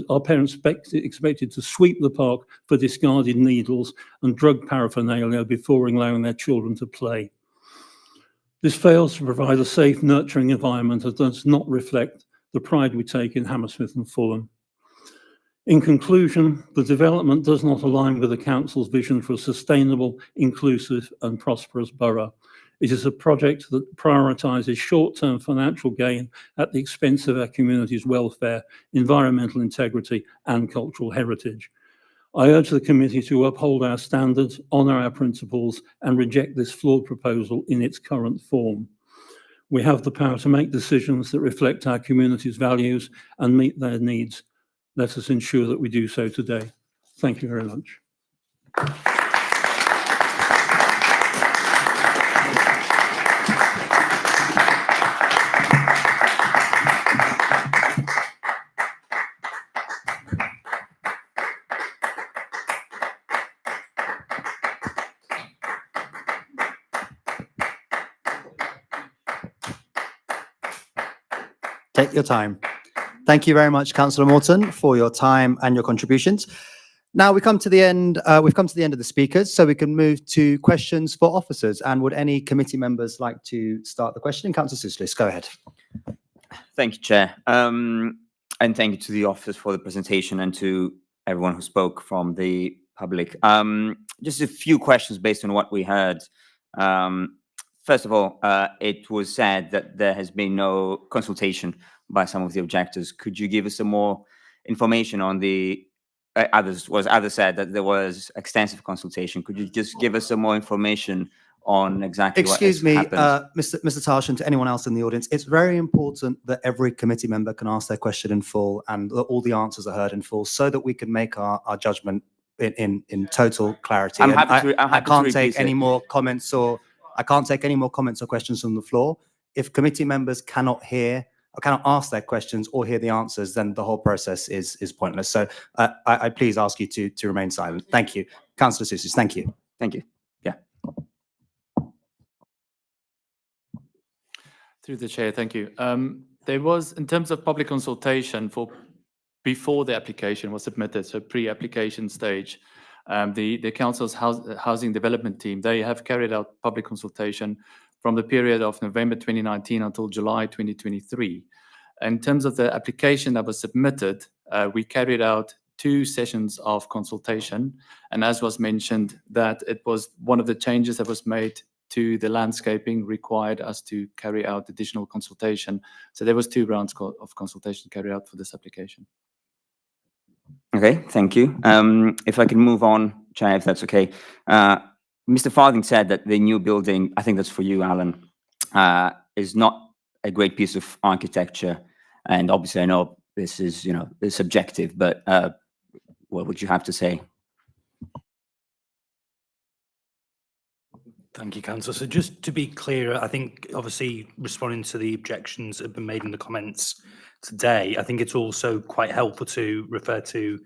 sweep the park for discarded needles and drug paraphernalia before allowing their children to play. This fails to provide a safe, nurturing environment and does not reflect the pride we take in Hammersmith and Fulham. In conclusion, the development does not align with the Council's vision for a sustainable, inclusive and prosperous borough. It is a project that prioritises short-term financial gain at the expense of our community's welfare, environmental integrity and cultural heritage. I urge the committee to uphold our standards, honour our principles and reject this flawed proposal in its current form. We have the power to make decisions that reflect our community's values and meet their needs. Let us ensure that we do so today. Thank you very much. Take your time. Thank you very much, Councillor Morton, for your time and your contributions. Now we come to the end. We've come to the end of the speakers, so we can move to questions for officers. And would any committee members like to start the questioning? Councillor Souslis, go ahead. Thank you, Chair. And thank you to the officers for the presentation and to everyone who spoke from the public. Just a few questions based on what we heard. First of all, it was said that there has been no consultation by some of the objectors. Could you give us some more information on the others said that there was extensive consultation. Could you just give us some more information on exactly what has happened? Excuse me, Mr. Tash, and to anyone else in the audience, it's very important that every committee member can ask their question in full and that all the answers are heard in full so that we can make our judgment in total clarity. I can't take any more comments or questions from the floor. If committee members cannot hear or cannot ask their questions or hear the answers, then the whole process is pointless. So I please ask you to remain silent. Thank you. Councillor Souslis, thank you. Thank you. Yeah. Through the chair, thank you. There was, in terms of public consultation before the application was submitted, so pre-application stage, the council's housing development team, they have carried out public consultation from the period of November 2019 until July 2023. In terms of the application that was submitted, we carried out 2 sessions of consultation, and as was mentioned, that it was one of the changes that was made to the landscaping required us to carry out additional consultation. So there was 2 rounds of consultation carried out for this application. Okay, thank you. If I can move on, Chair, if that's okay. Mr. Farthing said that the new building, I think that's for you, Alan, is not a great piece of architecture. And obviously, I know this is, it's subjective, but what would you have to say? Thank you, Councillor. So just to be clear, I think obviously responding to the objections that have been made in the comments today, I think it's also quite helpful to refer to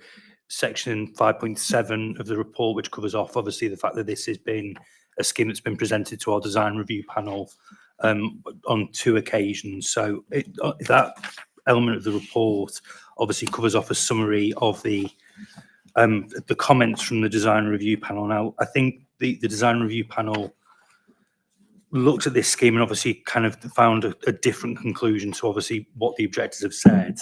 section 5.7 of the report, which covers off obviously the fact that this has been a scheme that's been presented to our design review panel on 2 occasions. So that element of the report obviously covers off a summary of the comments from the design review panel. Now, I think the design review panel looked at this scheme and obviously kind of found a different conclusion to obviously what the objectors have said.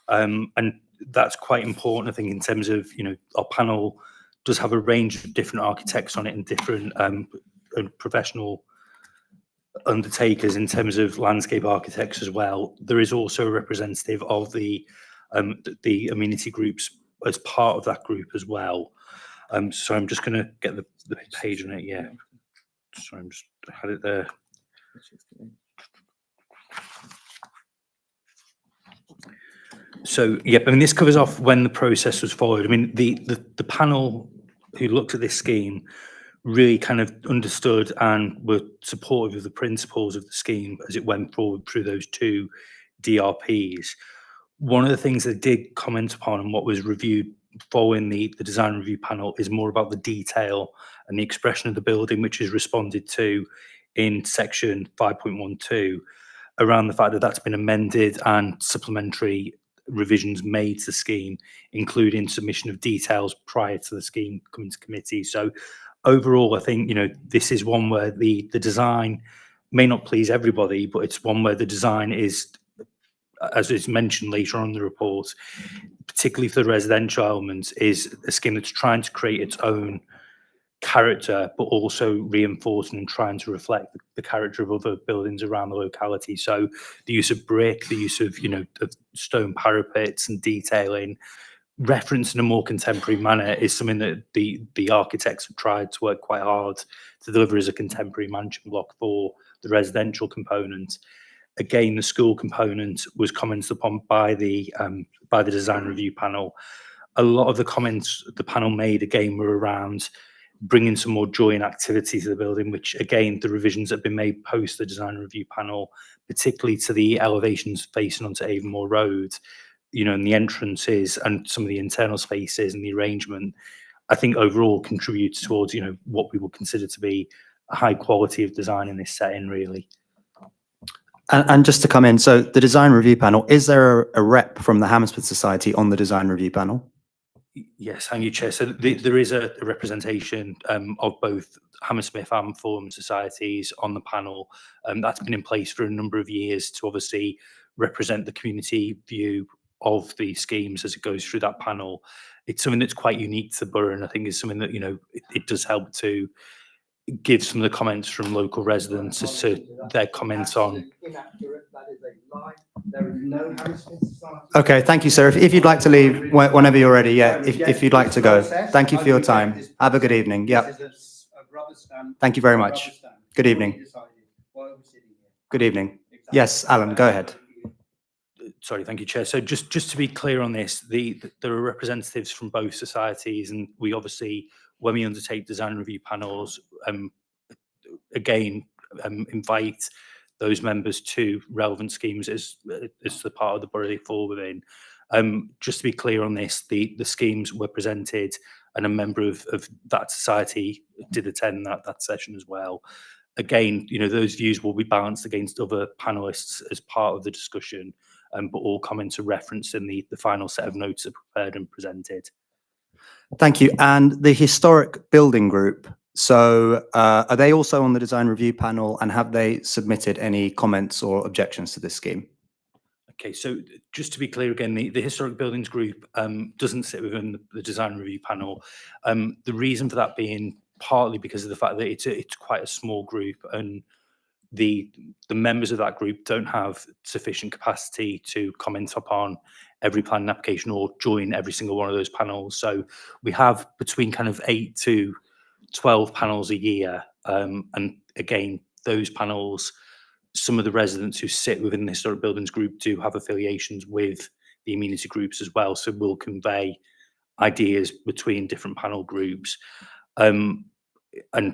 And that's quite important, I think, in terms of, you know, our panel does have a range of different architects on it and different professional undertakers in terms of landscape architects as well. There is also a representative of the amenity groups as part of that group as well. So I'm just going to get the page on it. Yeah. Sorry, I'm just had it there. So yeah, I mean, this covers off when the process was followed. I mean, the panel who looked at this scheme really kind of understood and were supportive of the principles of the scheme as it went forward through those 2 DRPs. One of the things they did comment upon and what was reviewed following the design review panel is more about the detail and the expression of the building, which is responded to in section 5.12, around the fact that that's been amended and supplementary revisions made to the scheme, including submission of details prior to the scheme coming to committee. So overall, I think, you know, this is one where the design may not please everybody, but it's one where the design is, as is mentioned later on in the report, particularly for the residential elements, is a scheme that's trying to create its own character, but also reinforcing and trying to reflect the character of other buildings around the locality. So the use of brick, the use of, you know, of stone parapets and detailing, referenced in a more contemporary manner, is something that the architects have tried to work quite hard to deliver as a contemporary mansion block for the residential component. Again, the school component was commented upon by the design review panel. A lot of the comments the panel made, again, were around bringing some more joy and activity to the building, which, again, the revisions that have been made post the design review panel, particularly to the elevations facing onto Avonmore Road, you know, and the entrances and some of the internal spaces and the arrangement, I think overall contributes towards, you know, what we would consider to be a high quality of design in this setting, really. And just to come in, so the design review panel, is there a rep from the Hammersmith Society on the design review panel? Yes, thank you, Chair. So there is a representation of both Hammersmith and Fulham societies on the panel. That's been in place for a number of years to obviously represent the community view of the schemes as it goes through that panel. It's something that's quite unique to the borough, and I think is something that, you know, it does help to give some of the comments from local residents as to their comments on. Okay, thank you, sir. If you'd like to leave whenever you're ready, yeah, if you'd like to go. Thank you for your time. Have a good evening. Yeah. Thank you very much. Good evening. Good evening. Yes, Alan, go ahead. Sorry, thank you, Chair. So just to be clear on this, there are representatives from both societies, and we obviously, when we undertake design review panels, again, invite those members to relevant schemes as the part of the borough they fall within. Just to be clear on this, the schemes were presented, and a member of that society did attend that session as well. Again, you know, those views will be balanced against other panelists as part of the discussion, but all comments are referenced in the final set of notes that are prepared and presented. Thank you. And the historic building group, so are they also on the design review panel, and have they submitted any comments or objections to this scheme? Okay, so just to be clear again, the historic buildings group doesn't sit within the design review panel. The reason for that being partly because of the fact that it's quite a small group, and the members of that group don't have sufficient capacity to comment upon every planning application or join every single one of those panels. So we have between kind of 8 to 12 panels a year. And again, those panels, some of the residents who sit within the historic buildings group do have affiliations with the amenity groups as well. So we'll convey ideas between different panel groups. And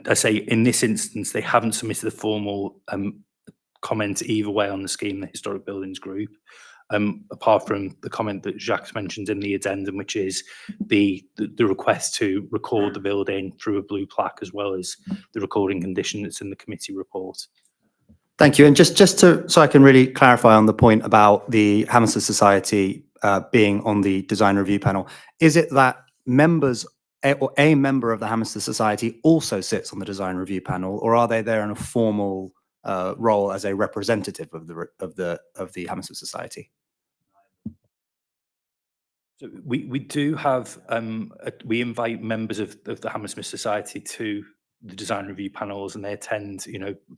I say in this instance, they haven't submitted a formal comment either way on the scheme, the historic buildings group, apart from the comment that Jacques mentioned in the addendum, which is the request to record the building through a blue plaque, as well as the recording condition that's in the committee report. Thank you. And just so I can really clarify on the point about the Hammersmith Society being on the design review panel, is it that members or a member of the Hammersmith Society also sits on the design review panel, or are they there in a formal role as a representative of the Hammersmith Society? So we do have we invite members of the Hammersmith Society to the design review panels, and they attend,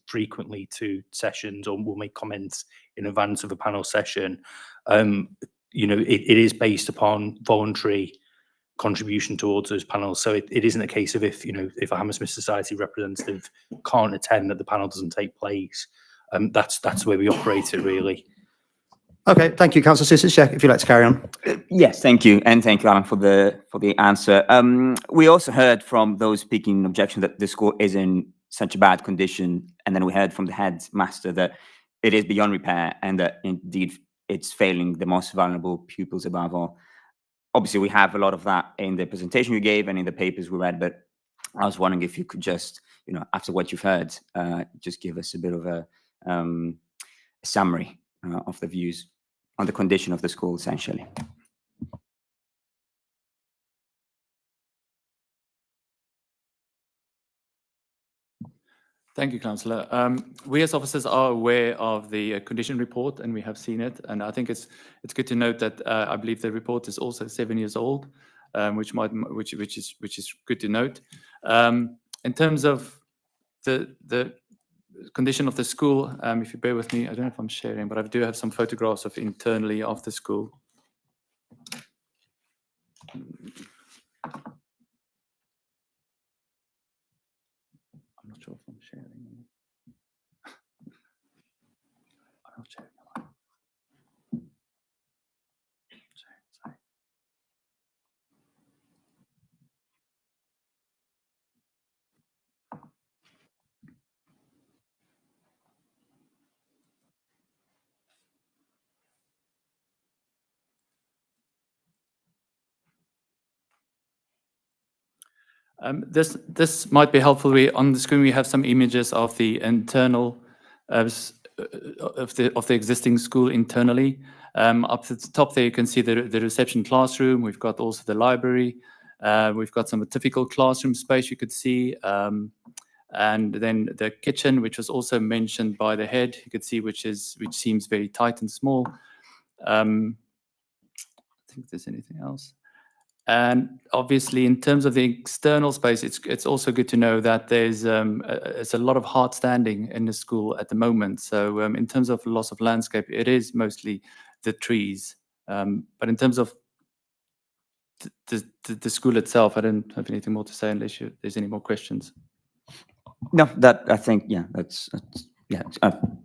frequently to sessions, or will make comments in advance of a panel session. It is based upon voluntary contribution towards those panels. So it isn't a case of if a Hammersmith Society representative can't attend, that the panel doesn't take place. That's the way we operate it, really. Okay, thank you, Councillor Susich. If you'd like to carry on. Yes, thank you, and thank you, Alan, for the answer. We also heard from those speaking in objection that the school is in such a bad condition, and then we heard from the headmaster that it is beyond repair, and that indeed it's failing the most vulnerable pupils above all. Obviously, we have a lot of that in the presentation you gave and in the papers we read, but I was wondering if you could just, after what you've heard, just give us a bit of a summary of the views on the condition of the school, essentially. Thank you, Councillor. We as officers are aware of the condition report, and we have seen it. And I think it's good to note that I believe the report is also 7 years old, which is good to note. In terms of the condition of the school, if you bear with me, I don't know if I'm sharing, but I do have some photographs of internally of the school. I'm not sure if I'm sharing. I'm not sharing. Sorry. This might be helpful. On the screen we have some images of the internal of the existing school internally. Up at the top there you can see the reception classroom. We've got also the library. We've got some typical classroom space you could see, and then the kitchen, which was also mentioned by the head. You could see which seems very tight and small. I think there's anything else. And obviously, in terms of the external space, it's also good to know that there's a lot of hard standing in the school at the moment. So in terms of loss of landscape, it is mostly the trees. But in terms of the school itself, I don't have anything more to say unless there's any more questions. No, I think, that's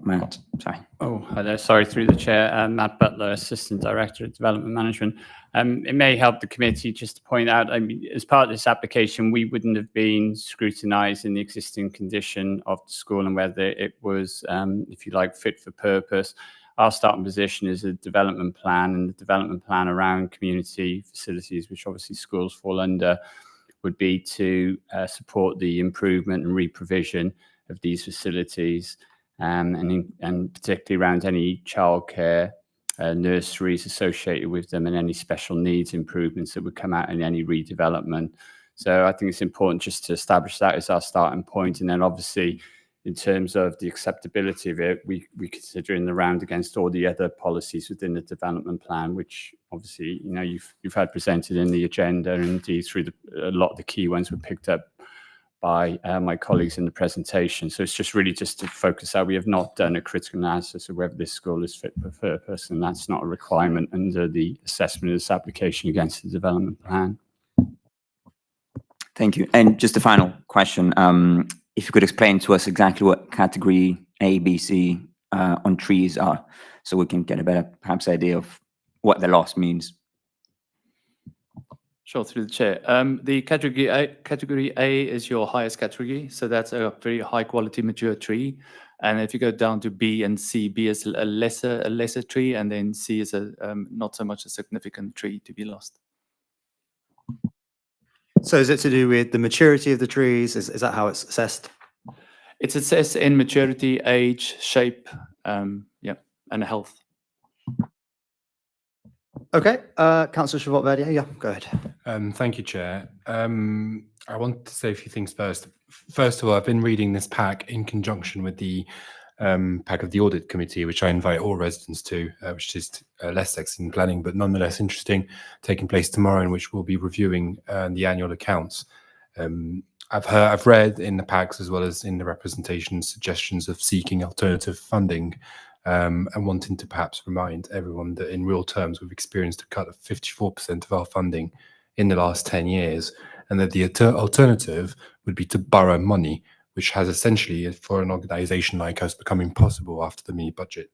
Matt, sorry. Oh, hi there. Sorry, through the chair. Matt Butler, Assistant Director at Development Management. It may help the committee just to point out, as part of this application, we wouldn't have been scrutinising the existing condition of the school and whether it was, if you like, fit for purpose. Our starting position is a development plan, and the development plan around community facilities, which obviously schools fall under, would be to support the improvement and re-provision of these facilities, and particularly around any childcare, nurseries associated with them, and any special needs improvements that would come out in any redevelopment. So I think it's important just to establish that as our starting point, and then obviously in terms of the acceptability of it, we consider in the round against all the other policies within the development plan, which obviously you've had presented in the agenda, and indeed through a lot of the key ones were picked up by my colleagues in the presentation. So it's just really just to focus out, we have not done a critical analysis of whether this school is fit for purpose, and that's not a requirement under the assessment of this application against the development plan. Thank you. And just a final question. If you could explain to us exactly what category A, B, C on trees are, so we can get a better perhaps idea of what the loss means. Sure, through the chair. The category A is your highest category, so that's a very high quality mature tree. And if you go down to B and C, B is a lesser tree, and then C is a not so much a significant tree to be lost. So is it to do with the maturity of the trees? Is that how it's assessed? It's assessed in maturity, age, shape, yeah, and health. Okay, Councillor Shavot-Verdier, yeah, go ahead. Thank you, Chair. I want to say a few things first. First of all, I've been reading this pack in conjunction with the pack of the Audit Committee, which I invite all residents to, which is less sexy in planning, but nonetheless interesting, taking place tomorrow, in which we'll be reviewing the annual accounts. I've read in the packs as well as in the representation suggestions of seeking alternative funding, and wanting to perhaps remind everyone that in real terms we've experienced a cut of 54% of our funding in the last 10 years, and that the alternative would be to borrow money, which has essentially, for an organisation like us, become impossible after the mini budget.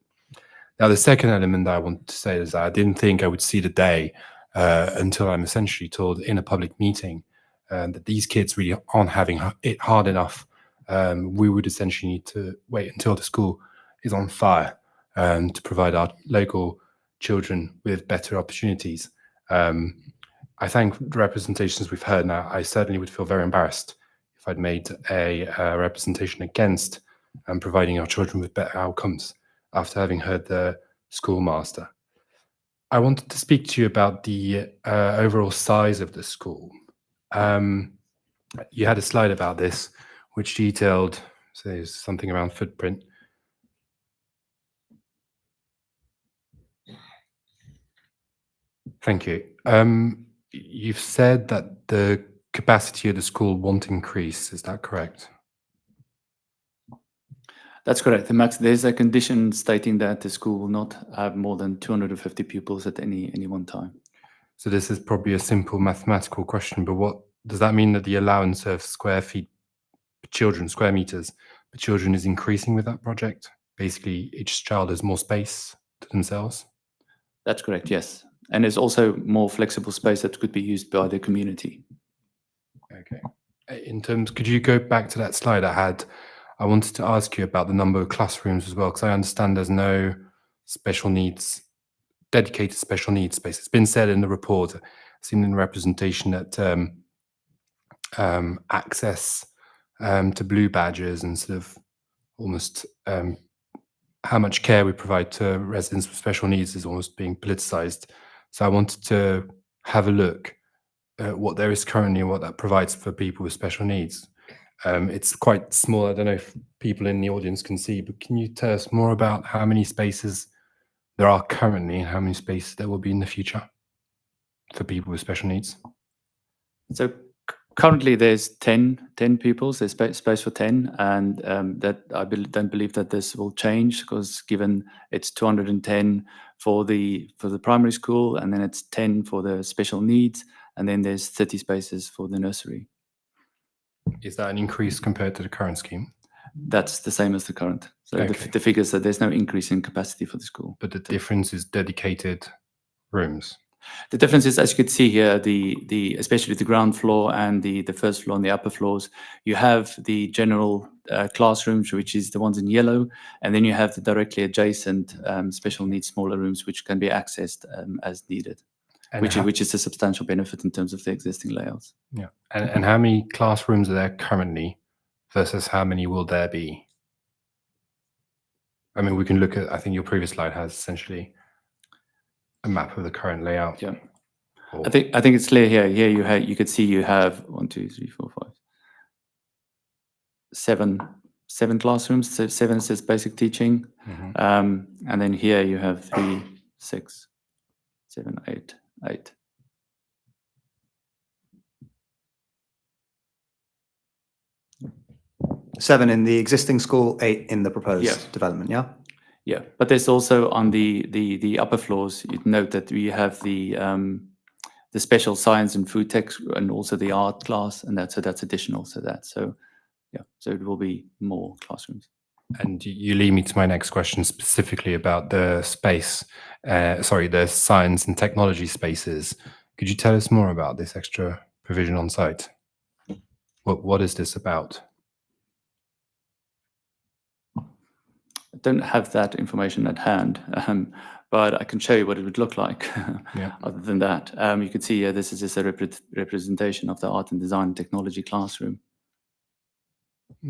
Now, the second element that I want to say is that I didn't think I would see the day until I'm essentially told in a public meeting that these kids really aren't having it hard enough. We would essentially need to wait until the school is on fire to provide our local children with better opportunities. I thank the representations we've heard now. I certainly would feel very embarrassed if I'd made a representation against providing our children with better outcomes after having heard the schoolmaster. I wanted to speak to you about the overall size of the school. You had a slide about this, which detailed, say, something around footprint. Thank you. You've said that the capacity of the school won't increase. Is that correct? That's correct. There's a condition stating that the school will not have more than 250 pupils at any one time. So this is probably a simple mathematical question, but what does that mean, that the allowance of square feet per children, square meters per children, is increasing with that project? Basically, each child has more space to themselves? That's correct, yes. And there's also more flexible space that could be used by the community. Okay. In terms, could you go back to that slide I had? I wanted to ask you about the number of classrooms as well, because I understand there's no special needs, dedicated special needs space. It's been said in the report, I've seen in the representation that access to blue badges and sort of almost how much care we provide to residents with special needs is almost being politicized. So I wanted to have a look at what there is currently and what that provides for people with special needs. It's quite small. I don't know if people in the audience can see, but can you tell us more about how many spaces there are currently and how many spaces there will be in the future for people with special needs? So currently there's 10 pupils, there's space for 10, and that I don't believe that this will change, because given it's 210 for the primary school, and then it's 10 for the special needs, and then there's 30 spaces for the nursery. Is that an increase compared to the current scheme? That's the same as the current. So Okay. the figures that there's no increase in capacity for the school. But the difference is dedicated rooms. The difference is, as you could see here, the especially the ground floor and the first floor and the upper floors, you have the general classrooms, which is the ones in yellow, and then you have the directly adjacent special needs smaller rooms, which can be accessed as needed, And which is a substantial benefit in terms of the existing layouts. Yeah. And how many classrooms are there currently versus how many will there be? I mean, we can look at, I think your previous slide has essentially a map of the current layout. Yeah. I think it's clear here. Here you could see you have 1, 2, 3, 4, 5, 7 classrooms. So 7 says basic teaching. And then here you have 3, 6, 7, 8. Seven in the existing school, 8 in the proposed development, yeah? Yeah, but there's also on the upper floors, you'd note that we have the special science and food tech and also the art class, and that's additional to that. So yeah, so it will be more classrooms. And you lead me to my next question, specifically about the space, the science and technology spaces. Could you tell us more about this extra provision on site? What is this about? I don't have that information at hand, but I can show you what it would look like. Other than that, you can see here, this is just a representation of the art and design technology classroom.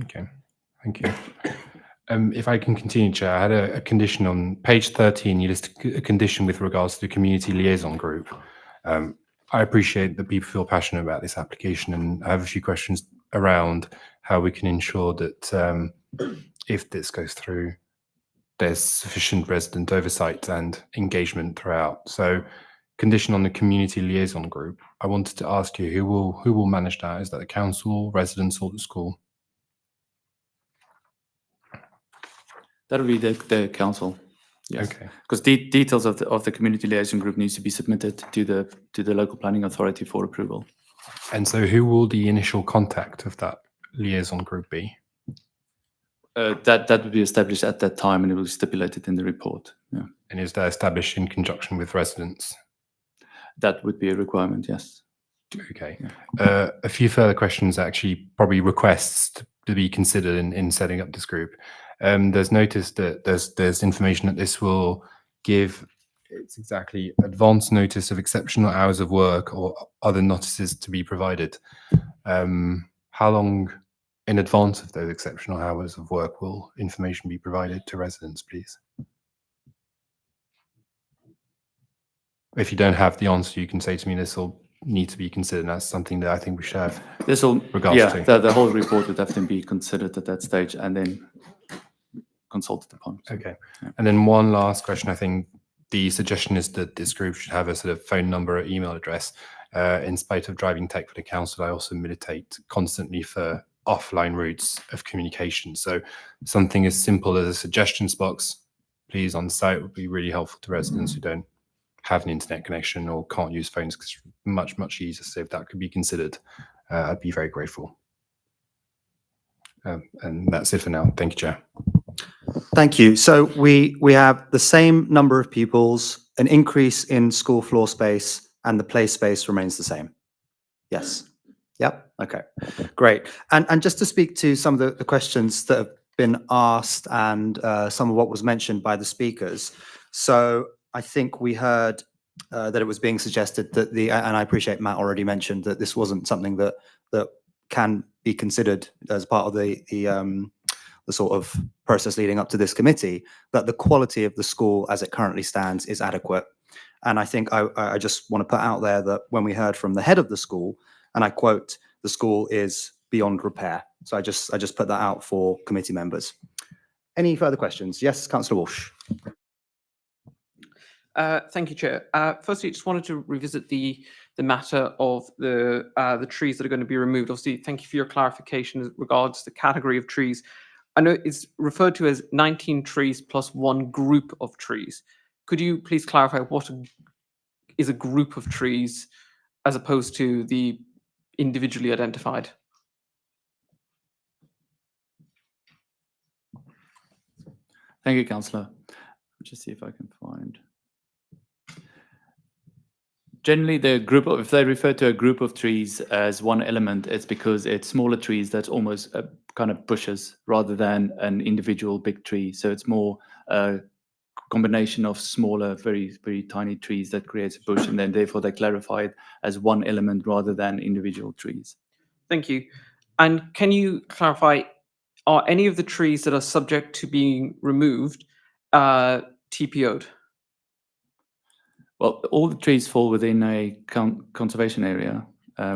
Okay. Thank you. If I can continue, Chair, I had a condition on page 13. You list a condition with regards to the community liaison group. I appreciate that people feel passionate about this application, and I have a few questions around how we can ensure that if this goes through, there's sufficient resident oversight and engagement throughout. So, condition on the community liaison group. I wanted to ask you who will manage that? Is that the council, residents, or the school? That would be the council. Yes. Okay. Because details of the community liaison group needs to be submitted to the local planning authority for approval. And so, who will the initial contact of that liaison group be? That would be established at that time, and it will be stipulated in the report. Yeah. And is that established in conjunction with residents? That would be a requirement. Yes. Okay. A few further questions, actually, probably requests to be considered in setting up this group. There's notice that there's information that this will give, it's exactly advance notice of exceptional hours of work or other notices to be provided. How long in advance of those exceptional hours of work will information be provided to residents, please? If you don't have the answer, you can say to me this will need to be considered. That's something that I think we should have regards to. The whole report would have to be considered at that stage and then consulted upon. Okay. Yeah. And then one last question. I think the suggestion is that this group should have a sort of phone number or email address. In spite of driving tech for the council, I also militate constantly for offline routes of communication. So something as simple as a suggestions box, please, on site would be really helpful to residents who don't have an internet connection or can't use phones, because it's much easier. So if that could be considered, I'd be very grateful. And that's it for now. Thank you, Chair. Thank you. So we have the same number of pupils, an increase in school floor space, and the play space remains the same. Yes. Yep. Okay. Great. And just to speak to some of the questions that have been asked and some of what was mentioned by the speakers. So I think we heard that it was being suggested that and I appreciate Matt already mentioned that this wasn't something that can be considered as part of the sort of process leading up to this committee, that the quality of the school as it currently stands is adequate. And I think I just want to put out there that when we heard from the head of the school, and I quote, "The school is beyond repair." So I just put that out for committee members. Any further questions? Yes, Councillor Walsh. Thank you, Chair. Firstly, I just wanted to revisit the matter of the trees that are going to be removed. Obviously, thank you for your clarification as regards the category of trees. I know it's referred to as 19 trees plus one group of trees. Could you please clarify what is a group of trees as opposed to the individually identified? Thank you, Councillor. Just see if I can find. Generally, if they refer to a group of trees as one element, it's because it's smaller trees that's almost kind of bushes rather than an individual big tree. So it's more a combination of smaller, very, very tiny trees that creates a bush, and then therefore they clarify it as one element rather than individual trees. Thank you. And can you clarify, are any of the trees that are subject to being removed TPO'd? Well, all the trees fall within a conservation area,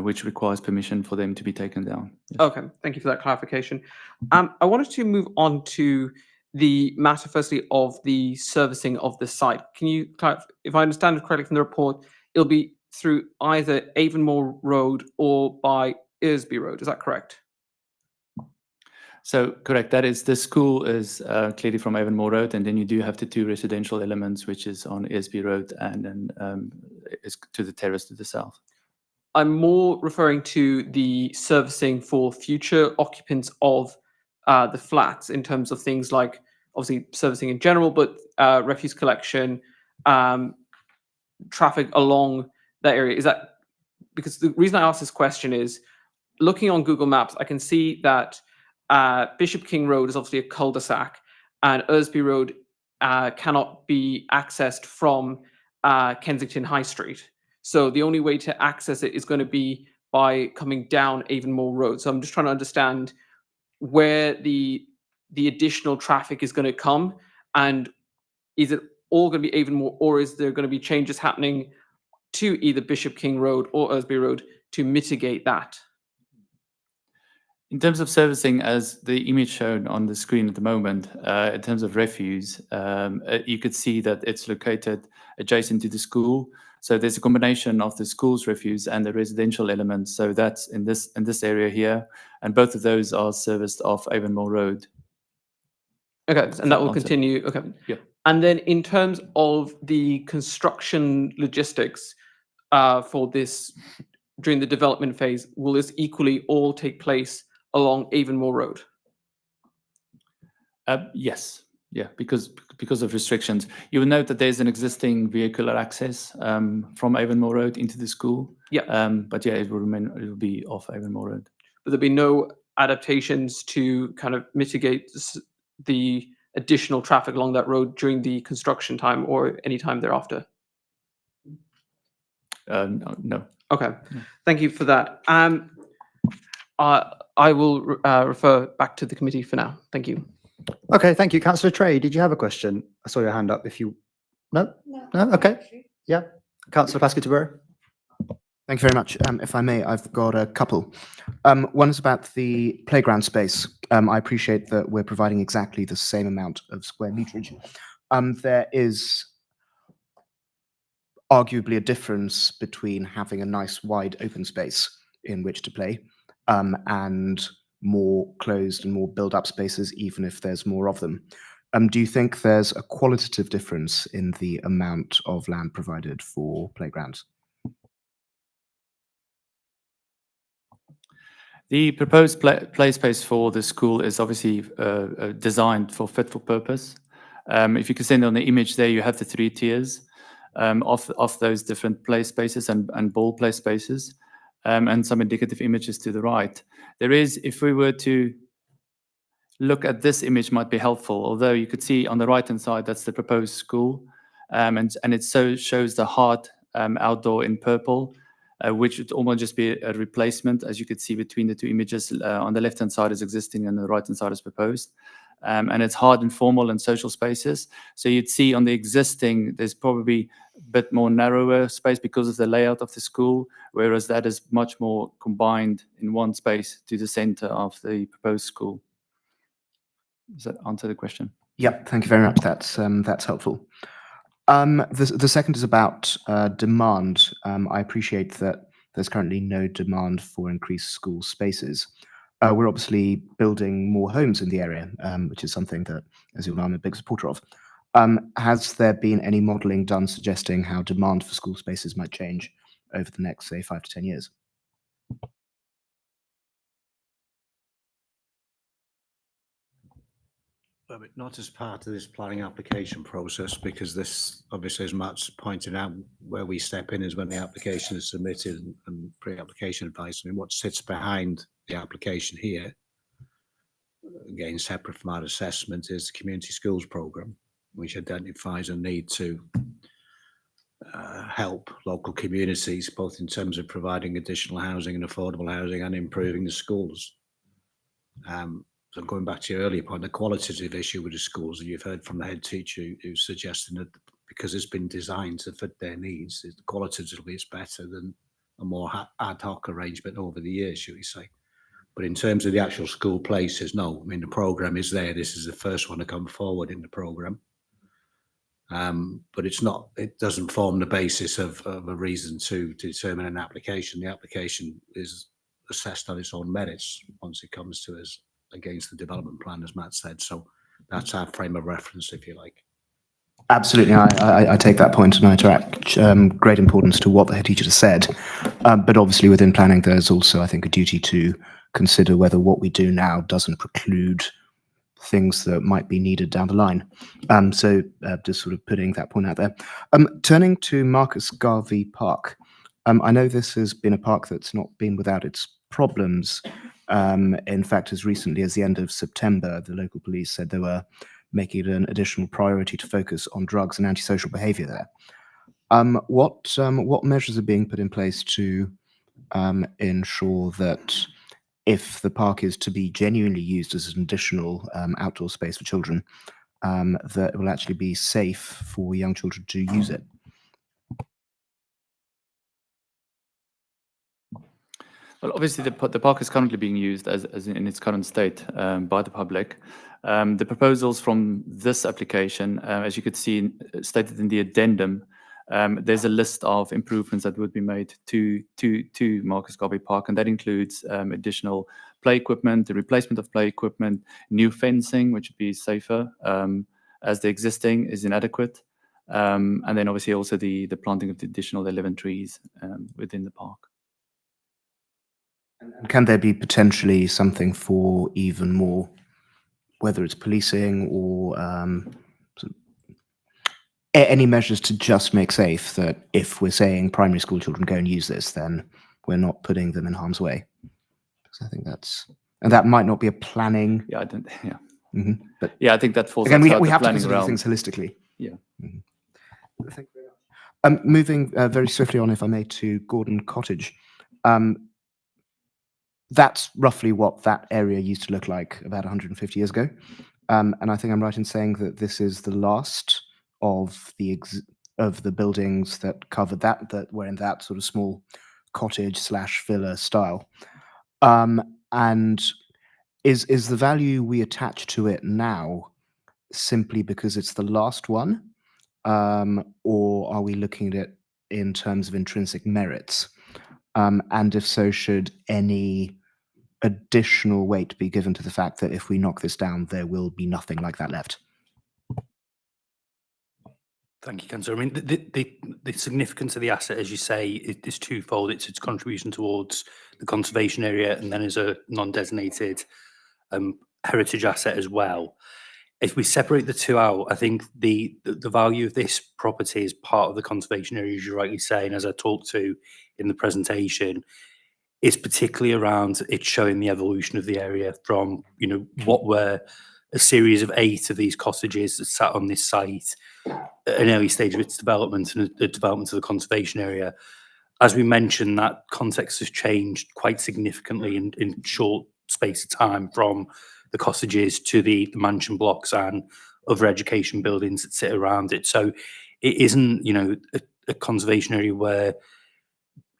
which requires permission for them to be taken down. Yes. Okay, thank you for that clarification. I wanted to move on to the matter, firstly, of the servicing of the site. Can you clarify, if I understand it correctly from the report, it'll be through either Avonmore Road or by Earsby Road, is that correct? So correct, that is, the school is clearly from Avonmore Road, and then you do have the two residential elements, which is on Earsby Road and then is to the terrace to the south. I'm more referring to the servicing for future occupants of the flats in terms of things like, obviously, servicing in general, but refuse collection, traffic along that area. Is that, because the reason I ask this question is, looking on Google Maps, I can see that Bishop King Road is obviously a cul-de-sac, and Earsby Road cannot be accessed from Kensington High Street. So the only way to access it is going to be by coming down Avonmore Road. So I'm just trying to understand where the the additional traffic is going to come? And is it all going to be Avonmore, or is there going to be changes happening to either Bishop King Road or Ersby Road to mitigate that? In terms of servicing, as the image shown on the screen at the moment, in terms of refuse, you could see that it's located adjacent to the school. So there's a combination of the school's refuse and the residential elements. So that's in this area here, and both of those are serviced off Avonmore Road. Okay, and that will continue. Okay. Yeah. And then in terms of the construction logistics for this during the development phase, will this equally all take place along Avonmore Road? Yes. Yeah, because of restrictions. You will note that there's an existing vehicular access from Avonmore Road into the school. Yeah. But yeah, it will be off Avonmore Road. But there'll be no adaptations to kind of mitigate the additional traffic along that road during the construction time or any time thereafter? No. Okay, thank you for that. I will refer back to the committee for now. Thank you. Okay, thank you. Councillor Trey, did you have a question? I saw your hand up. If you no, okay, yeah. Councillor Pascal-Toubreux. Thank you very much. If I may, I've got a couple. One is about the playground space. I appreciate that we're providing exactly the same amount of square meterage. There is arguably a difference between having a nice wide open space in which to play and more closed and more build-up spaces, even if there's more of them. Do you think there's a qualitative difference in the amount of land provided for playgrounds? The proposed play space for the school is obviously designed for fit for purpose. If you can see on the image there, you have the 3 tiers of those different play spaces and ball play spaces, and some indicative images to the right. There is, if we were to look at this image, might be helpful, although you could see on the right-hand side, that's the proposed school, and it shows the hard outdoor in purple, which would almost just be a replacement, as you could see between the 2 images. On the left-hand side is existing and the right-hand side is proposed. And it's hard and formal and social spaces. So you'd see on the existing, there's probably a bit more narrower space because of the layout of the school, whereas that is much more combined in one space to the center of the proposed school. Does that answer the question? Yep, thank you very much. That's helpful. The second is about demand. I appreciate that there's currently no demand for increased school spaces. We're obviously building more homes in the area, which is something that, as you know, I'm a big supporter of. Has there been any modelling done suggesting how demand for school spaces might change over the next, say, 5 to 10 years? But not as part of this planning application process, because this, obviously, as Matt's pointed out, where we step in is when the application is submitted and pre-application advice. I mean, what sits behind the application here, again, separate from our assessment, is the Community Schools Programme, which identifies a need to help local communities, both in terms of providing additional housing and affordable housing and improving the schools. So going back to your earlier point, the qualitative issue with the schools, and you've heard from the head teacher who's suggesting that because it's been designed to fit their needs, qualitatively it's better than a more ad hoc arrangement over the years, should we say. But in terms of the actual school places, no. I mean, the programme is there. This is the first one to come forward in the programme. But it's not, it doesn't form the basis of a reason to determine an application. The application is assessed on its own merits once it comes to us against the development plan, as Matt said. So that's our frame of reference, if you like. Absolutely, I take that point, and I attract great importance to what the head teacher has said. But obviously within planning, there's also, I think, a duty to consider whether what we do now doesn't preclude things that might be needed down the line. So just sort of putting that point out there. Turning to Marcus Garvey Park, I know this has been a park that's not been without its problems. In fact, as recently as the end of September, the local police said they were making it an additional priority to focus on drugs and antisocial behaviour there. What measures are being put in place to ensure that if the park is to be genuinely used as an additional outdoor space for children, that it will actually be safe for young children to use it. Well, obviously, the park is currently being used as in its current state by the public. The proposals from this application, as you could see stated in the addendum, there's a list of improvements that would be made to Marcus Garvey Park, and that includes additional play equipment, the replacement of play equipment, new fencing, which would be safer as the existing is inadequate, and then obviously also the planting of the additional 11 trees within the park. Can there be potentially something for even more, whether it's policing or any measures to just make safe that if we're saying primary school children go and use this, then we're not putting them in harm's way? Because I think and that might not be a planning. Yeah, I don't. Yeah. Mm-hmm. But yeah, I think that falls again, outside we the have to planning consider realm. things holistically. Yeah. Mm-hmm. Thank you very much. Moving very swiftly on, if I may, to Gordon Cottage. That's roughly what that area used to look like about 150 years ago. And I think I'm right in saying that this is the last of the buildings that covered that were in that sort of small cottage/villa style. And is the value we attach to it now simply because it's the last one? Or are we looking at it in terms of intrinsic merits? And if so, should any additional weight be given to the fact that if we knock this down, there will be nothing like that left? Thank you, Councillor. I mean, the significance of the asset, as you say, is twofold. It's its contribution towards the conservation area, and then as a non-designated heritage asset as well. If we separate the two out, I think the value of this property is part of the conservation area, as you rightly say, and as I talked to in the presentation, is particularly around it showing the evolution of the area from, what were a series of 8 of these cottages that sat on this site at an early stage of its development and the development of the conservation area. As we mentioned, that context has changed quite significantly in short space of time, from the cottages to the mansion blocks and other education buildings that sit around it. So it isn't, a conservation area where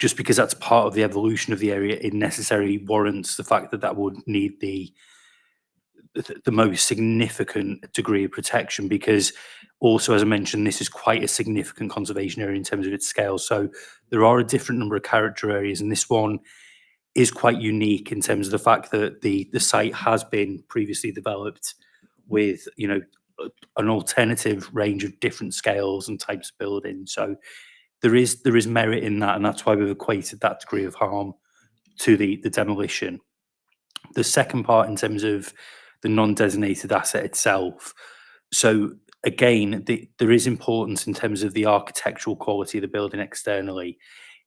just because that's part of the evolution of the area, it necessarily warrants the fact that would need the most significant degree of protection, because also, as I mentioned, this is quite a significant conservation area in terms of its scale. So there are a different number of character areas, and this one is quite unique in terms of the fact that the site has been previously developed with, an alternative range of different scales and types of buildings. So there is merit in that, and that's why we've equated that degree of harm to the demolition. The second part, in terms of the non-designated asset itself, so again, there is importance in terms of the architectural quality of the building externally.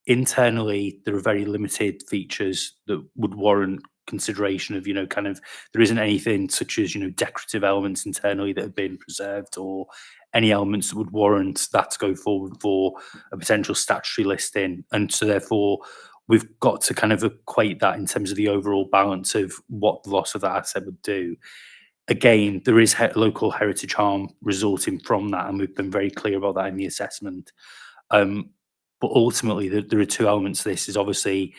Internally, there are very limited features that would warrant consideration of, there isn't anything such as, decorative elements internally that have been preserved, or any elements that would warrant that to go forward for a potential statutory listing. And so therefore, we've got to kind of equate that in terms of the overall balance of what the loss of that asset would do. Again, there is local heritage harm resulting from that, and we've been very clear about that in the assessment. But ultimately, there are two elements to this. Is obviously,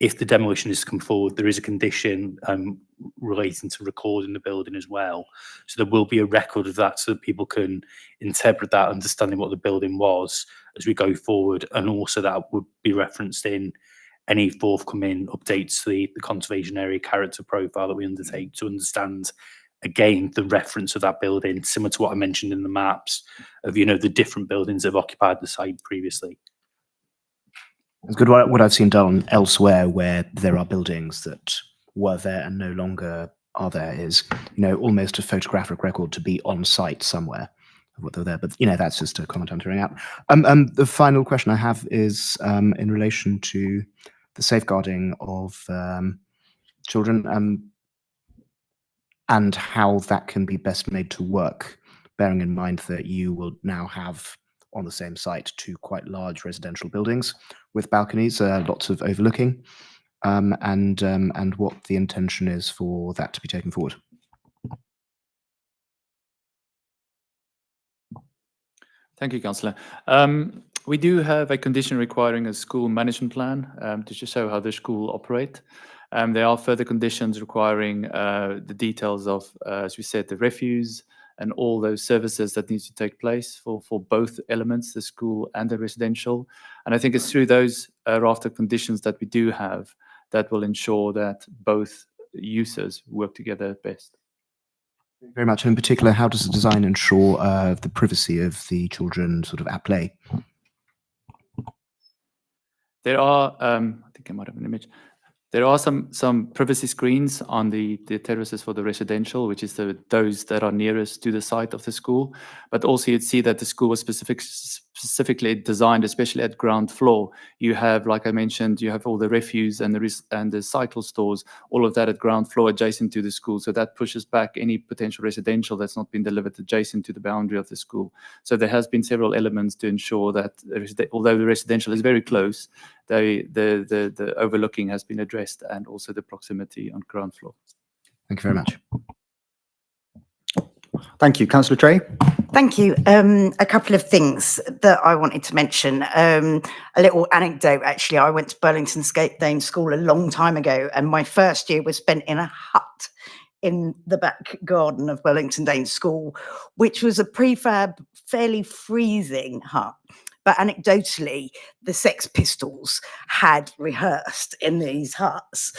if the demolition is to come forward, there is a condition relating to recording the building as well. So there will be a record of that, so that people can interpret that, understanding what the building was as we go forward, and also that would be referenced in any forthcoming updates to the conservation area character profile that we undertake, to understand, again, the reference of that building, similar to what I mentioned in the maps of, the different buildings that have occupied the site previously. It's good. What I've seen done elsewhere, where there are buildings that were there and no longer are there, is, almost a photographic record to be on site somewhere of what they're there. But, that's just a comment I'm throwing out. The final question I have is in relation to the safeguarding of children, and how that can be best made to work, bearing in mind that you will now have on the same site 2 quite large residential buildings with balconies, lots of overlooking. and what the intention is for that to be taken forward. Thank you, Councillor. We do have a condition requiring a school management plan to just show how the school operate. There are further conditions requiring the details of, as we said, the refuse and all those services that need to take place for both elements, the school and the residential. And I think it's through those raft of conditions that we do have that will ensure that both users work together best. Very much. In particular, how does the design ensure the privacy of the children sort of at play? There are, I think I might have an image. There are some privacy screens on the terraces for the residential, which is those that are nearest to the site of the school. But also you'd see that the school was specifically designed, especially at ground floor. You have, like I mentioned, you have all the refuse and the cycle stores, all of that at ground floor adjacent to the school. So that pushes back any potential residential that's not been delivered adjacent to the boundary of the school. So there has been several elements to ensure that although the residential is very close, the overlooking has been addressed, and also the proximity on ground floor. Thank you very much. Thank you. Councillor Trey? Thank you. A couple of things that I wanted to mention. A little anecdote, actually. I went to Burlington Dane School a long time ago, and my first year was spent in a hut in the back garden of Burlington Dane School, which was a prefab, fairly freezing hut. But anecdotally, the Sex Pistols had rehearsed in these huts.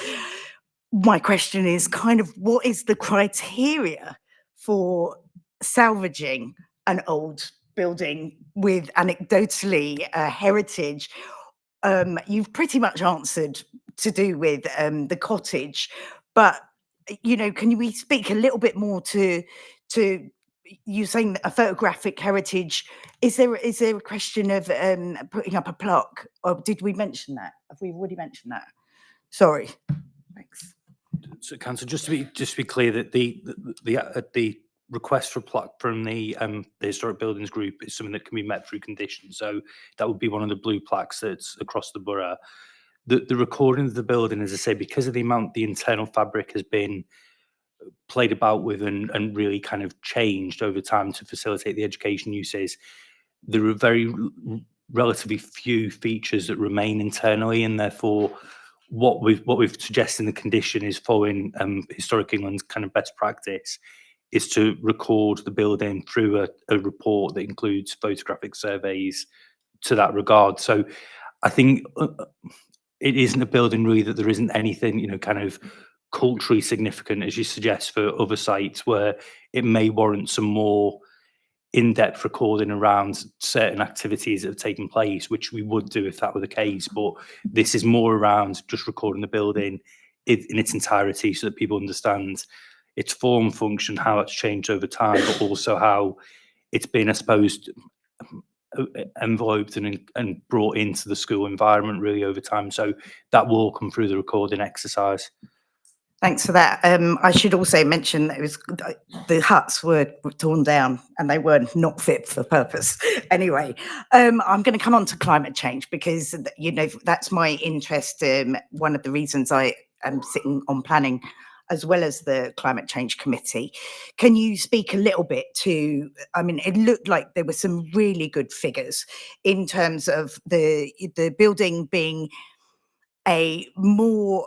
My question is kind of, what is the criteria for salvaging an old building with anecdotally heritage? You've pretty much answered to do with the cottage, but can we speak a little bit more to you saying a photographic heritage? Is there a question of putting up a plaque, or did we mention that? Have we already mentioned that? Sorry. Thanks. So, Councillor, just to be clear, that the request for a plaque from the Historic Buildings Group is something that can be met through conditions. So that would be one of the blue plaques that's across the borough. The recording of the building, as I say, because of the amount the internal fabric has been played about with and really kind of changed over time to facilitate the education uses, there are very relatively few features that remain internally, and therefore what we've suggested in the condition is following Historic England's kind of best practice, is to record the building through a report that includes photographic surveys to that regard. So I think it isn't a building really that there isn't anything, kind of culturally significant, as you suggest, for other sites where it may warrant some more in-depth recording around certain activities that have taken place, which we would do if that were the case. But this is more around just recording the building in its entirety so that people understand its form, function, how it's changed over time, but also how it's been, I suppose, enveloped and brought into the school environment really over time. So that will come through the recording exercise. Thanks for that. I should also mention that the huts were torn down and they were not fit for purpose. Anyway, I'm going to come on to climate change because, that's my interest. One of the reasons I am sitting on planning as well as the Climate Change Committee. Can you speak a little bit to, it looked like there were some really good figures in terms of the building being a more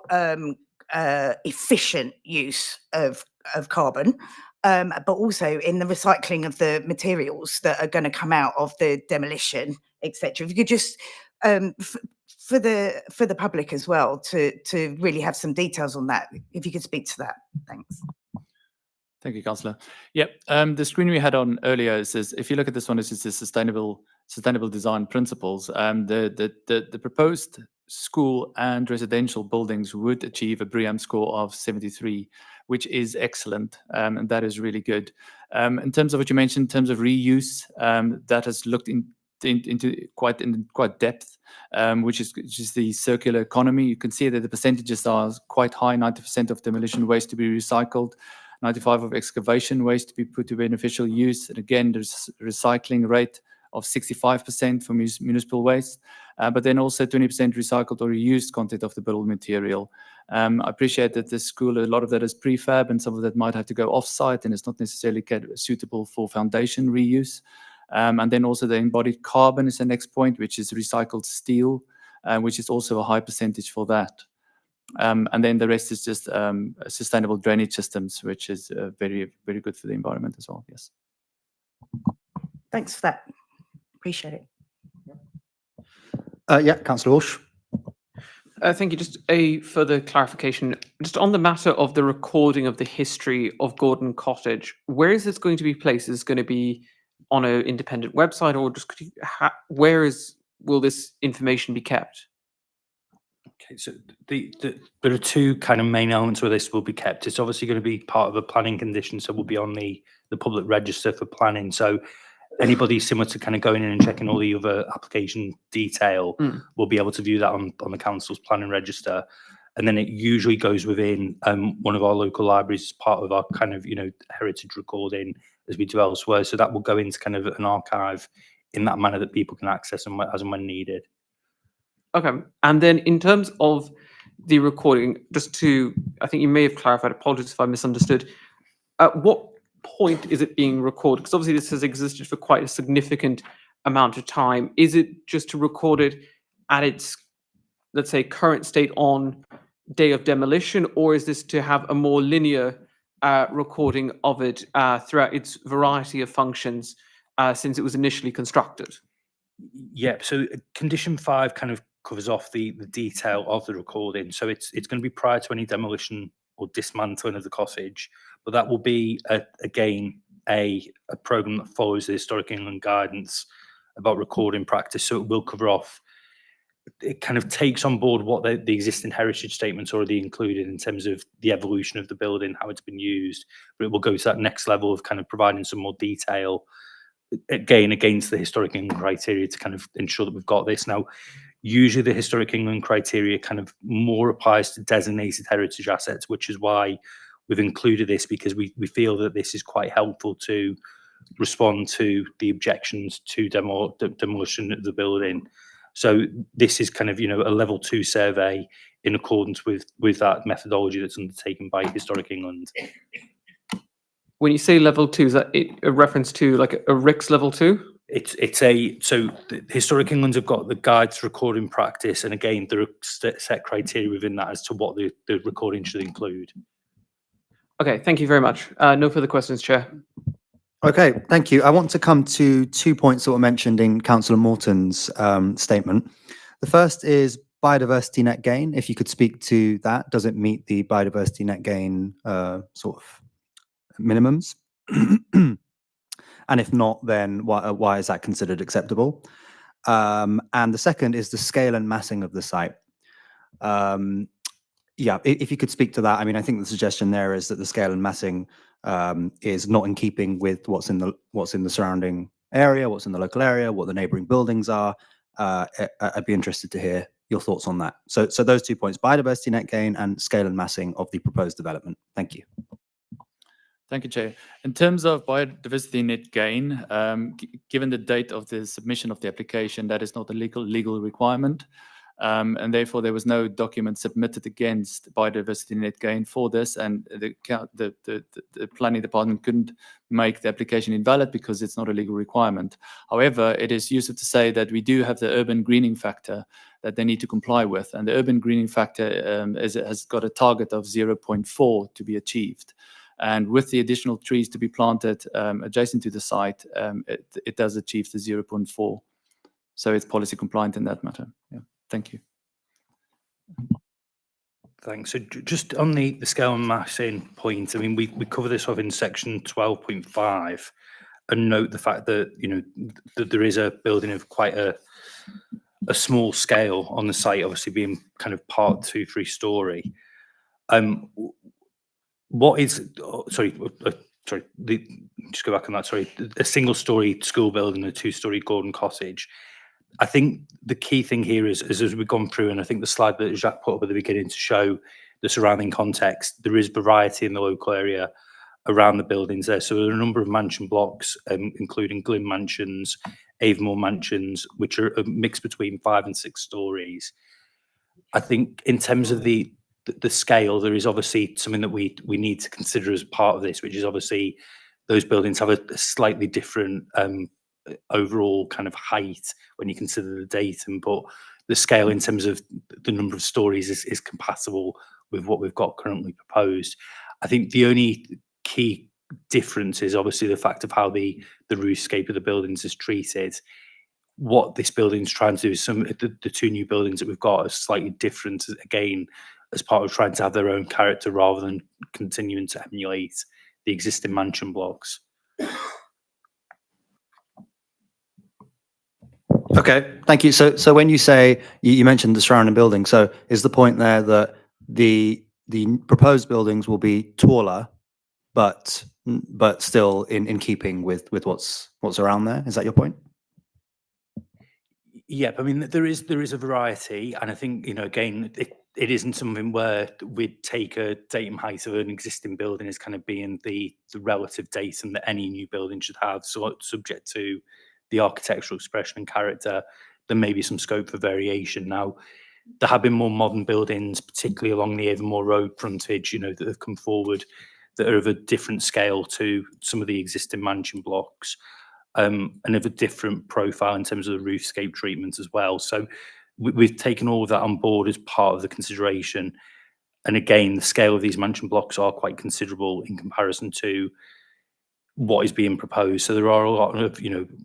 efficient use of carbon, but also in the recycling of the materials that are going to come out of the demolition, etc. If you could just, for the public as well, to really have some details on that, if you could speak to that. Thanks. Thank you, Councillor. Yep, the screen we had on earlier says, if you look at this one, it's just the sustainable design principles. The proposed school and residential buildings would achieve a BREEAM score of 73, which is excellent, and that is really good. In terms of what you mentioned, in terms of reuse, that has looked into quite depth, which is the circular economy. You can see that the percentages are quite high: 90% of demolition waste to be recycled, 95% of excavation waste to be put to beneficial use, and again, there's a recycling rate of 65% for municipal waste, but then also 20% recycled or reused content of the build material. I appreciate that the school, a lot of that is prefab and some of that might have to go off-site and it's not necessarily suitable for foundation reuse. And then also the embodied carbon is the next point, which is recycled steel, which is also a high percentage for that. And then the rest is just sustainable drainage systems, which is very, very good for the environment as well. Yes. Thanks for that. Appreciate it. Yeah, Councillor Walsh. Thank you. Just a further clarification. Just on the matter of the recording of the history of Gordon Cottage, where is this going to be placed? Is it going to be on an independent website, or just will this information be kept? Okay, so there are two kind of main elements where this will be kept. It's obviously going to be part of a planning condition, so we'll be on the public register for planning. So anybody similar to kind of going in and checking all the other application detail will be able to view that on the council's planning register. And then it usually goes within one of our local libraries as part of our kind of, heritage recording as we do elsewhere. So that will go into kind of an archive in that manner that people can access them as and when needed. Okay. And then in terms of the recording, I think you may have clarified, apologies if I misunderstood. At what point is it being recorded? Because obviously this has existed for quite a significant amount of time. Is it just to record it at its, let's say, current state on day of demolition, or is this to have a more linear recording of it throughout its variety of functions since it was initially constructed? Yeah, so condition 5 kind of covers off the detail of the recording. So it's going to be prior to any demolition or dismantling of the cottage, but that will be again a program that follows the Historic England guidance about recording practice. So it will cover off. It kind of takes on board what the existing heritage statements already included in terms of the evolution of the building, how it's been used, but it will go to that next level of kind of providing some more detail, again, against the Historic England criteria to kind of ensure that we've got this. Now, usually the Historic England criteria kind of more applies to designated heritage assets, which is why we've included this, because we feel that this is quite helpful to respond to the objections to demolition of the building. So this is kind of, a level 2 survey in accordance with that methodology that's undertaken by Historic England. When you say level 2, is that a reference to like a RICS level 2? So the Historic England have got the guides to recording practice, and again, there are set criteria within that as to what the recording should include. Okay, thank you very much. No further questions, Chair. Okay, thank you. I want to come to 2 points that were mentioned in Councillor Morton's statement. The first is biodiversity net gain. If you could speak to that, does it meet the biodiversity net gain sort of minimums? And if not, then why is that considered acceptable? And the second is the scale and massing of the site. Yeah, if you could speak to that. I mean, I think the suggestion there is that the scale and massing is not in keeping with what's in the surrounding area, what's in the local area, what the neighbouring buildings are. I'd be interested to hear your thoughts on that. So those 2 points: biodiversity net gain and scale and massing of the proposed development. Thank you. Thank you, Chair. In terms of biodiversity net gain, given the date of the submission of the application, that is not a legal requirement. And therefore, there was no document submitted against biodiversity net gain for this, and the planning department couldn't make the application invalid because it's not a legal requirement. However, it is useful to say that we do have the urban greening factor that they need to comply with, and the urban greening factor has got a target of 0.4 to be achieved. And with the additional trees to be planted adjacent to the site, it does achieve the 0.4. So it's policy compliant in that matter. Yeah. Thank you. Thanks. So just on the scale and massing point, I mean, we cover this off in section 12.5 and note the fact that, that there is a building of quite a small scale on the site, obviously being kind of part 2, 3-story. What is, just go back on that, sorry, a single-story school building, a 2-story Gordon cottage. I think the key thing here is as we've gone through, and I think the slide that Jacques put up at the beginning to show the surrounding context, there is variety in the local area around the buildings there. So there are a number of mansion blocks, including Glyn mansions, Avonmore mansions, which are a mix between 5 and 6 stories. I think in terms of the scale, there is obviously something that we need to consider as part of this, which is obviously those buildings have a slightly different overall kind of height when you consider the datum, but the scale in terms of the number of stories is compatible with what we've got currently proposed. I think the only key difference is obviously the fact of how the roofscape of the buildings is treated. What this building's trying to do is the 2 new buildings that we've got are slightly different, again, as part of trying to have their own character rather than continuing to emulate the existing mansion blocks. Okay, thank you. So when you say, you mentioned the surrounding buildings, so is the point there that the proposed buildings will be taller, but still in keeping with what's around there? Is that your point? Yeah, I mean, there is a variety, and I think, again, it isn't something where we'd take a datum height of an existing building as kind of being the relative datum that any new building should have. So subject to the architectural expression and character, there may be some scope for variation. Now, there have been more modern buildings, particularly along the Avonmore Road frontage, that have come forward that are of a different scale to some of the existing mansion blocks. And of a different profile in terms of the roofscape treatment as well. So we've taken all of that on board as part of the consideration. And again, the scale of these mansion blocks are quite considerable in comparison to what is being proposed. So there are a lot of,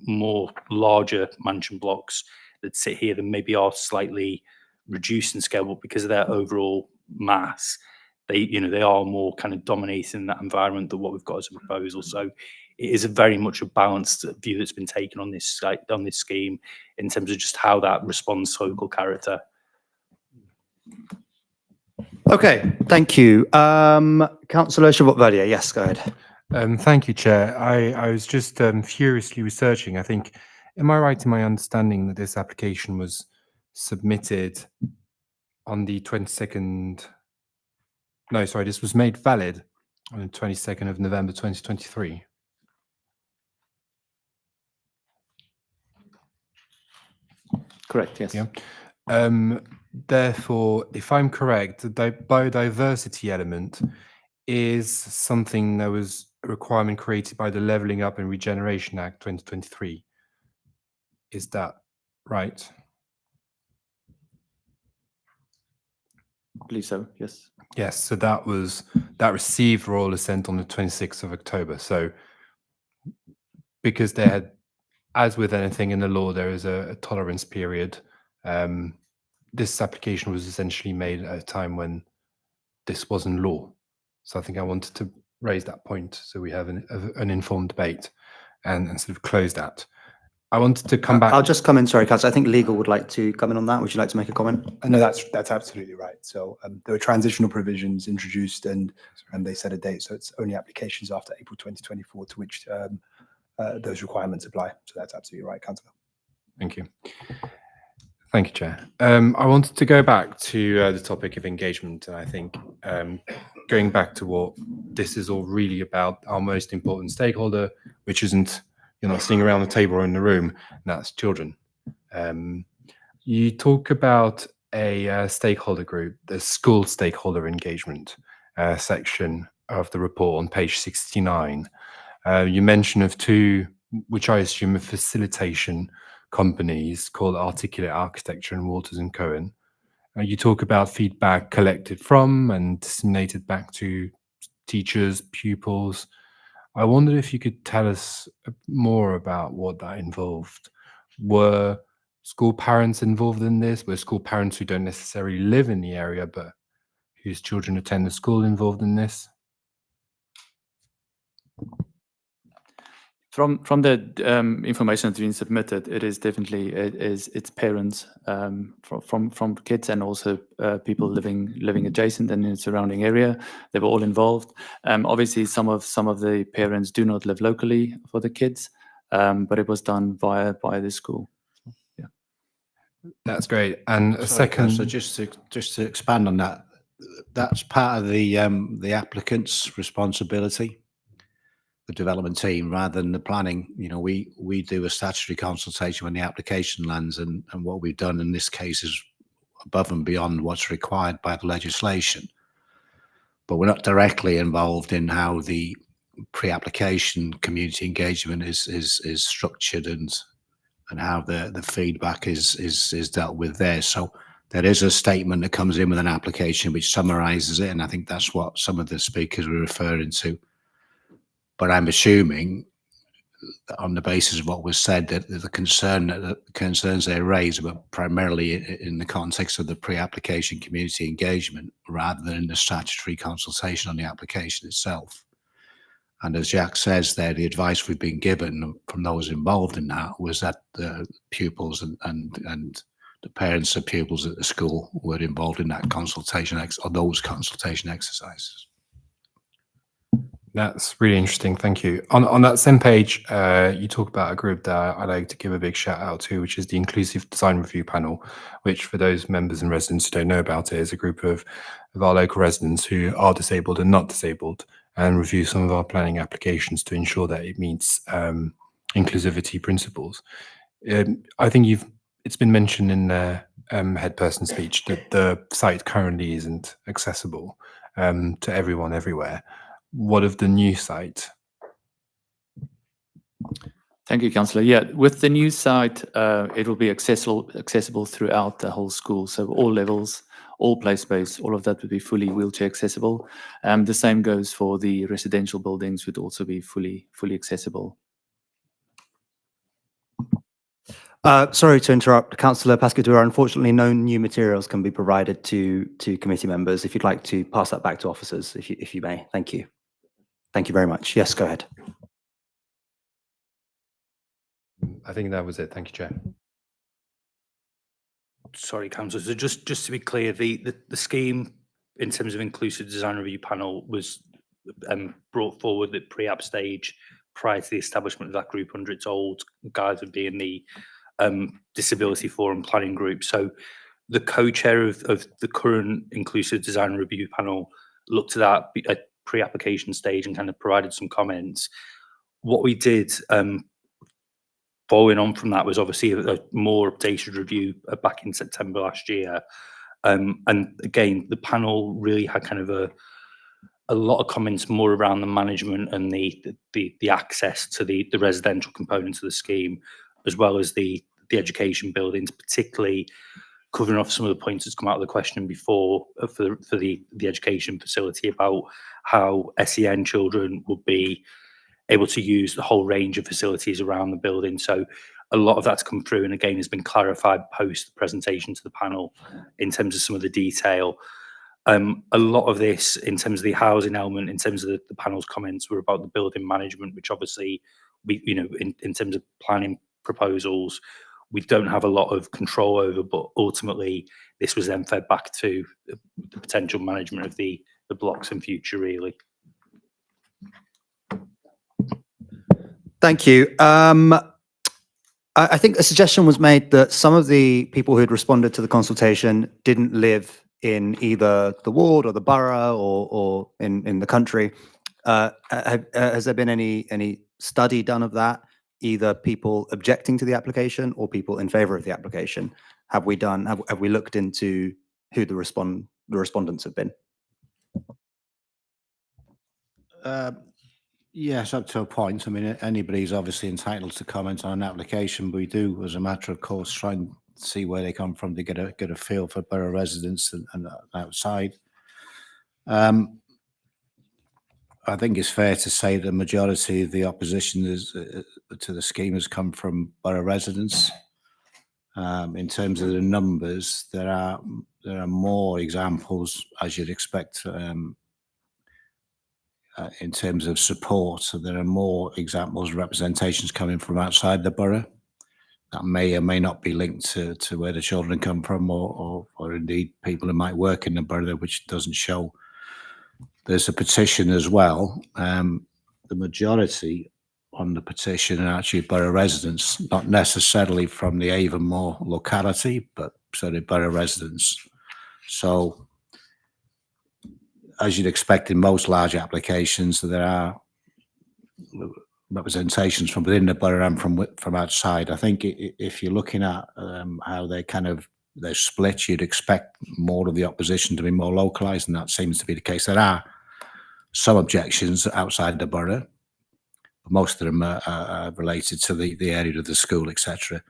more larger mansion blocks that sit here that maybe are slightly reduced in scale, but because of their overall mass, they are more kind of dominating that environment than what we've got as a proposal. So it is a very much a balanced view that's been taken on this scheme in terms of just how that responds to local character. Okay, thank you. Councillor Shabbat-Vadia, yes, go ahead. Thank you, Chair. I was just furiously researching. I think, am I right in my understanding that this application was submitted on the 22nd? No, sorry, this was made valid on the 22nd of November 2023. Correct, yes. Yeah. Therefore, if I'm correct, the biodiversity element is something that was a requirement created by the Levelling Up and Regeneration Act 2023. Is that right? I believe so, yes. Yes, so that received royal assent on the 26th of October. So because they had, as with anything in the law, there is a tolerance period. This application was essentially made at a time when this wasn't law. So I think I wanted to raise that point so we have an informed debate and sort of close that. I wanted to come back. I'll just come in, sorry, Councillor. I think legal would like to come in on that. Would you like to make a comment? No, that's absolutely right. So there were transitional provisions introduced and they set a date. So it's only applications after April 2024 to which those requirements apply. So that's absolutely right, Councillor. Thank you. Thank you, Chair. I wanted to go back to the topic of engagement. And I think going back to what this is all really about, our most important stakeholder, which isn't, you're not sitting around the table or in the room, and that's children. You talk about a stakeholder group, the school stakeholder engagement section of the report on page 69. You mention of 2, which I assume are facilitation companies called Articulate Architecture and Walters and Cohen. You talk about feedback collected from and disseminated back to teachers, pupils. I wondered if you could tell us more about what that involved. Were school parents involved in this? Were school parents who don't necessarily live in the area but whose children attend the school involved in this? From the information that's been submitted, it is definitely it's parents from kids and also people living adjacent and in the surrounding area. They were all involved. Obviously, some of the parents do not live locally for the kids, but it was done via the school. Yeah, that's great. And a second, so just to expand on that, that's part of the applicant's responsibility. the development team rather than the planning. You know, we do a statutory consultation when the application lands, and what we've done in this case is above and beyond what's required by the legislation. But we're not directly involved in how the pre-application community engagement is structured and how the feedback is dealt with there. So there is a statement that comes in with an application which summarises it, and I think that's what some of the speakers were referring to. But I'm assuming that on the basis of what was said, that the concerns they raised were primarily in the context of the pre-application community engagement rather than in the statutory consultation on the application itself. And as Jack says there, the advice we've been given from those involved in that was that the pupils and the parents of pupils at the school were involved in that consultation or those consultation exercises. That's really interesting. Thank you. On that same page, you talk about a group that I'd like to give a big shout out to, which is the Inclusive Design Review Panel, which for those members and residents who don't know about it, is a group of our local residents who are disabled and not disabled, and review some of our planning applications to ensure that it meets inclusivity principles. I think it's been mentioned in the head person speech that the site currently isn't accessible to everyone everywhere. What of the new site? Thank you, Councillor. Yeah, with the new site, it will be accessible throughout the whole school. So all levels, all play space, all of that would be fully wheelchair accessible. The same goes for the residential buildings, would also be fully accessible. Sorry to interrupt, Councillor Pascadoura. Unfortunately, no new materials can be provided to committee members. If you'd like to pass that back to officers, if you may. Thank you. Thank you very much. Yes, go ahead. I think that was it. Thank you, Chair. Sorry, Councillor. So just to be clear, the scheme in terms of inclusive design review panel was brought forward at pre-app stage prior to the establishment of that group under its old guise of being the Disability Forum Planning Group. So the co-chair of the current inclusive design review panel looked at that at pre-application stage and kind of provided some comments. What we did following on from that was obviously a more updated review back in September last year. And again, the panel really had kind of a lot of comments more around the management and the access to the residential components of the scheme, as well as the education buildings, particularly covering off some of the points that's come out of the question before for the education facility about how SEN children would be able to use the whole range of facilities around the building. So a lot of that's come through and again has been clarified post the presentation to the panel in terms of some of the detail. A lot of this in terms of the housing element, in terms of the panel's comments, were about the building management, which obviously we, in terms of planning proposals, we don't have a lot of control over, but ultimately this was then fed back to the potential management of the blocks in future, really. Thank you. I think a suggestion was made that some of the people who had responded to the consultation didn't live in either the ward or the borough or in the country. Has there been any study done of that? Either people objecting to the application or people in favour of the application? Have we looked into who the respondents have been? Yes, up to a point. I mean, anybody's obviously entitled to comment on an application, but we do, as a matter of course, try and see where they come from to get a feel for borough residents and outside. I think it's fair to say the majority of the opposition to the scheme has come from borough residents. In terms of the numbers, there are more examples, as you'd expect, in terms of support. So there are more examples, representations coming from outside the borough that may or may not be linked to where the children come from, or indeed people who might work in the borough, which doesn't show. There's a petition as well. The majority on the petition are actually borough residents, not necessarily from the Avonmore locality, but certainly borough residents. So, as you'd expect in most large applications, there are representations from within the borough and from outside. I think if you're looking at how they're split, you'd expect more of the opposition to be more localised, and that seems to be the case. There are some objections outside the borough. Most of them are related to the area of the school, etc.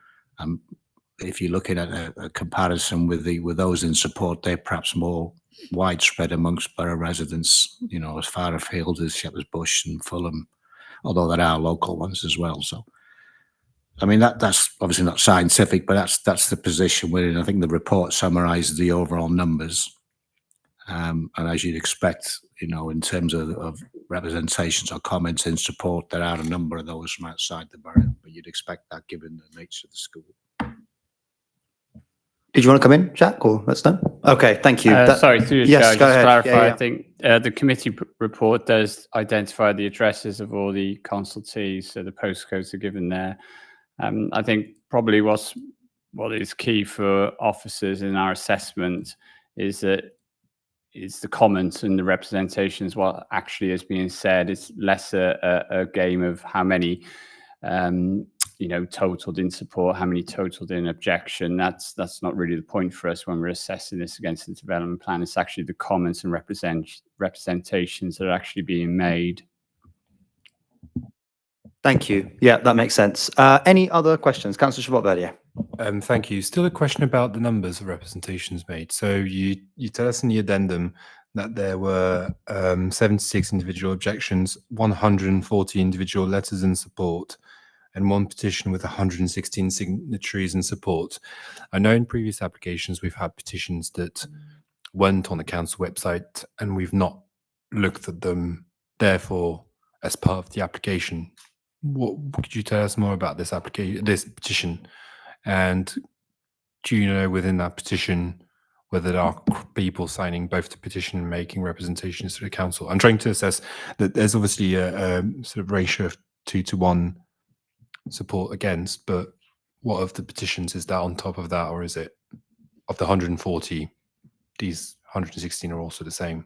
If you're looking at a comparison with those in support, they're perhaps more widespread amongst borough residents, you know, as far afield as Shepherd's Bush and Fulham, although there are local ones as well. So, I mean, that's obviously not scientific, but that's the position we're in. I think the report summarises the overall numbers. And as you'd expect, you know, in terms of representations or comments in support, there are a number of those from outside the borough, but you'd expect that given the nature of the school. Did you want to come in, Jack, or that's done? Okay, thank you. Sorry, through the yes, chair, go just ahead. clarify, Yeah. I think the committee report does identify the addresses of all the consultees, so the postcodes are given there. I think probably what is key for officers in our assessment is that it's the comments and the representations, what actually is being said. It's less a game of how many you know, totaled in support, how many totaled in objection. That's not really the point for us when we're assessing this against the development plan. It's actually the comments and representations that are actually being made. Thank you. Yeah, that makes sense. Any other questions? Councillor Shabbat, Thank you. Still a question about the numbers of representations made. So you tell us in the addendum that there were 76 individual objections, 140 individual letters in support, and one petition with 116 signatories in support. I know in previous applications we've had petitions that weren't on the council website and we've not looked at them, therefore, as part of the application. What could you tell us more about this application, this petition? And do you know within that petition whether there are people signing both the petition and making representations to the council? I'm trying to assess that there's obviously a sort of ratio of 2-to-1 support against, but what of the petitions is that on top of that, or is it of the 140, these 116 are also the same?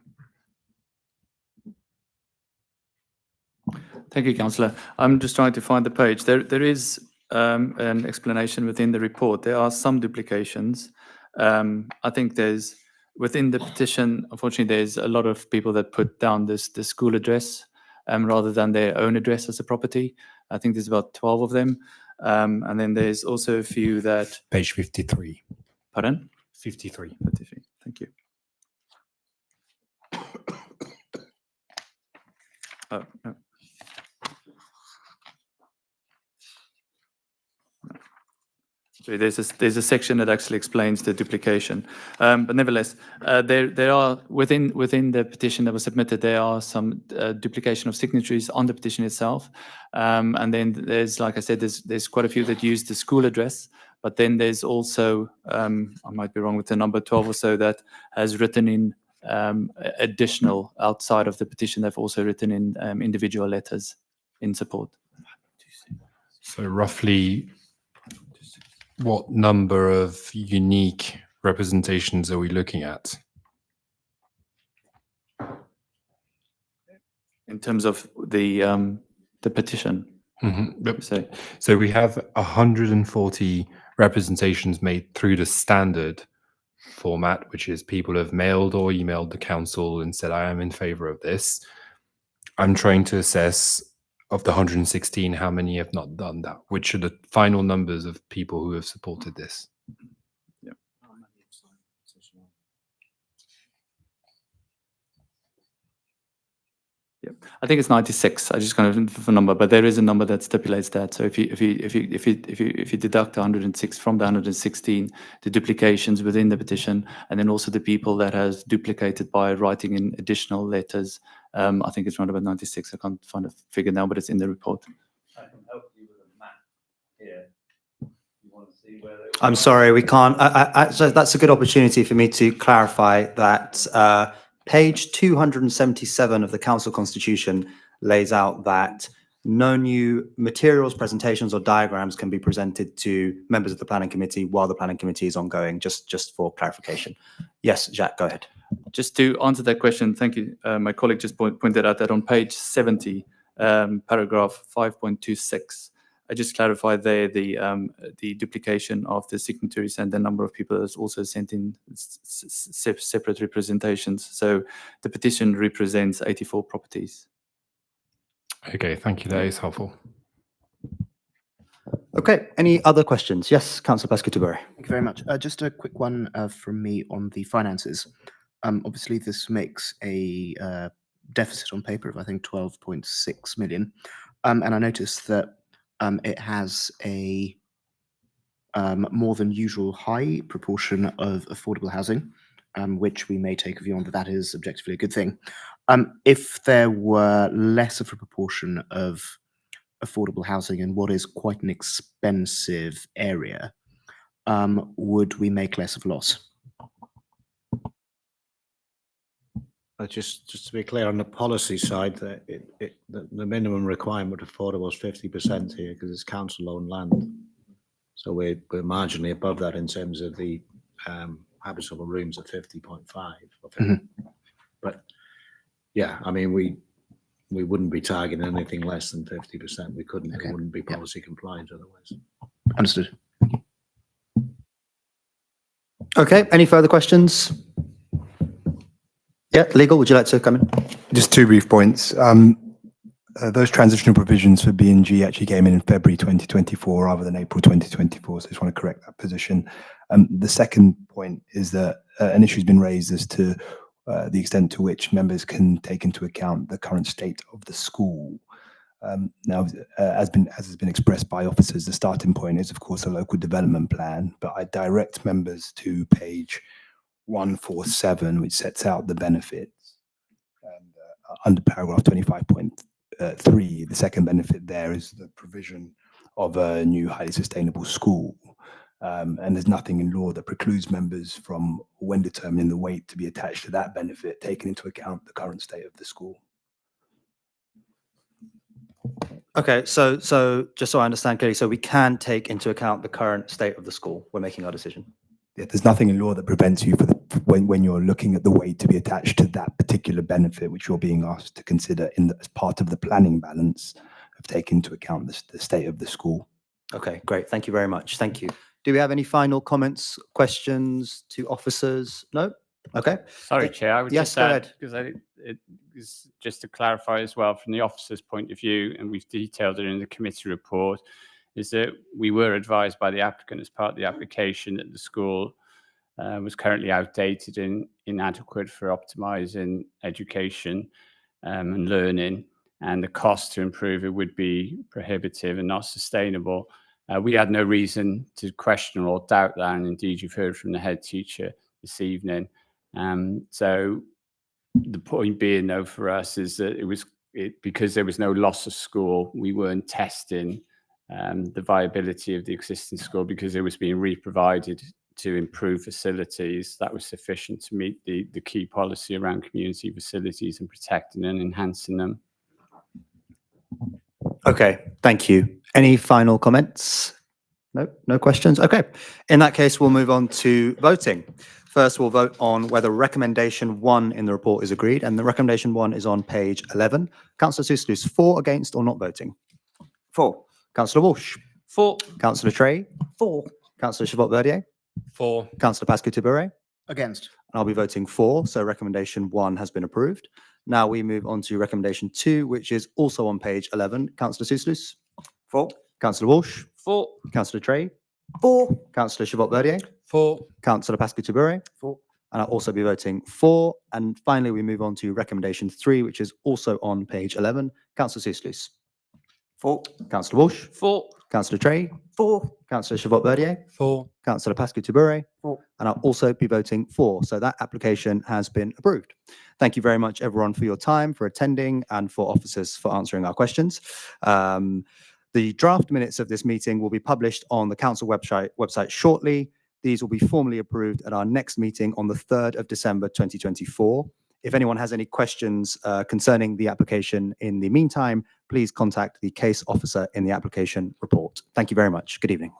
Thank you, Councillor. I'm just trying to find the page. There is an explanation within the report. There are some duplications. I think there's, within the petition, unfortunately, there's a lot of people that put down the school address rather than their own address as a property. I think there's about 12 of them. And then there's also a few that... Page 53. Pardon? 53. 53. Thank you. Oh, no. So there's a section that actually explains the duplication, but nevertheless, there are within the petition that was submitted, there are some duplication of signatories on the petition itself, and then there's, like I said, there's quite a few that use the school address, but then there's also I might be wrong with the number 12 or so that has written in additional outside of the petition. They've also written in individual letters in support. So roughly, what number of unique representations are we looking at? In terms of the petition? Mm-hmm. So we have 140 representations made through the standard format, which is people have mailed or emailed the council and said, I am in favour of this. I'm trying to assess, of the 116, how many have not done that? Which are the final numbers of people who have supported this? Yeah. Yeah, I think it's 96. I just kind of a number, but there is a number that stipulates that. So if you deduct 106 from the 116, the duplications within the petition, and then also the people that has duplicated by writing in additional letters, I think it's around about 96. I can't find a figure now, but it's in the report. I can help you with a map here. You want to see where I'm sorry, we can't. So that's a good opportunity for me to clarify that page 277 of the council constitution lays out that no new materials, presentations or diagrams can be presented to members of the planning committee while the planning committee is ongoing, just for clarification. Yes, Jacques, go ahead. Just to answer that question, thank you. My colleague just pointed out that on page 70, paragraph 5.26. I just clarified there the duplication of the signatories and the number of people that's also sent in separate representations. So the petition represents 84 properties. Okay, thank you. That is helpful. Okay, any other questions? Yes, Councillor Pascal-Touberry. Thank you very much. Just a quick one from me on the finances. Obviously, this makes a deficit on paper of, I think, 12.6 million. And I noticed that it has a more than usual high proportion of affordable housing, which we may take a view on that is objectively a good thing. If there were less of a proportion of affordable housing in what is quite an expensive area, would we make less of a loss? Just to be clear on the policy side, the minimum requirement of affordable is 50% here because it's council-owned land. So we're marginally above that in terms of the habitable rooms at 50.5. But yeah, I mean, we wouldn't be targeting anything less than 50%. We couldn't. It wouldn't be policy compliant otherwise. Understood. Okay, any further questions? Yeah, legal, would you like to come in? Just two brief points. Those transitional provisions for B&G actually came in February 2024 rather than April 2024, so I just want to correct that position. The second point is that an issue has been raised as to the extent to which members can take into account the current state of the school. Now, as has been expressed by officers, the starting point is, of course, a local development plan, but I direct members to page 147, which sets out the benefits. And under paragraph 25.3, the second benefit there is the provision of a new highly sustainable school. And there's nothing in law that precludes members from, when determining the weight to be attached to that benefit, taking into account the current state of the school. Okay, so just so I understand clearly, so we can take into account the current state of the school when making our decision? Yeah, there's nothing in law that prevents you when you're looking at the weight to be attached to that particular benefit, which you're being asked to consider as part of the planning balance of taking into account the state of the school. Okay, great. Thank you very much. Thank you. Do we have any final comments, questions to officers? No? Okay. Sorry, Chair. I would yes, just go add, ahead. because it is just to clarify as well from the officer's point of view, and we've detailed it in the committee report, is that we were advised by the applicant as part of the application that the school was currently outdated and inadequate for optimising education and learning, and the cost to improve it would be prohibitive and not sustainable. We had no reason to question or doubt that, and indeed you've heard from the head teacher this evening. So the point being, though, for us is that because there was no loss of school, we weren't testing the viability of the existing school because it was being re-provided to improve facilities. That was sufficient to meet the key policy around community facilities and protecting and enhancing them. Okay, thank you. Any final comments? No, no questions? Okay. In that case, we'll move on to voting. First, we'll vote on whether recommendation 1 in the report is agreed, and the recommendation 1 is on page 11. Councillor Souslous, for, against, or not voting? For. Councillor Walsh? For. Councillor Trey? For. Councillor Chabot-Verdier? For. Councillor Pascal-Touberry? Against. And I'll be voting for, so recommendation 1 has been approved. Now we move on to recommendation 2, which is also on page 11. Councillor Souslous? For. Councillor Walsh? For. Councillor Trey? For. Councillor Chabot-Verdier? For. Councillor Pascal-Touberry? For. And I'll also be voting for. And finally, we move on to recommendation 3, which is also on page 11. Councillor Souslous? For. Councillor Walsh? For. Councillor Trey? For. Councillor Chabot-Verdier? For. Councillor Pascal-Touberry? For. And I'll also be voting for. So that application has been approved. Thank you very much, everyone, for your time, for attending, and for officers for answering our questions. The draft minutes of this meeting will be published on the council website shortly. These will be formally approved at our next meeting on the 3rd of December 2024. If anyone has any questions concerning the application in the meantime, please contact the case officer in the application report. Thank you very much. Good evening.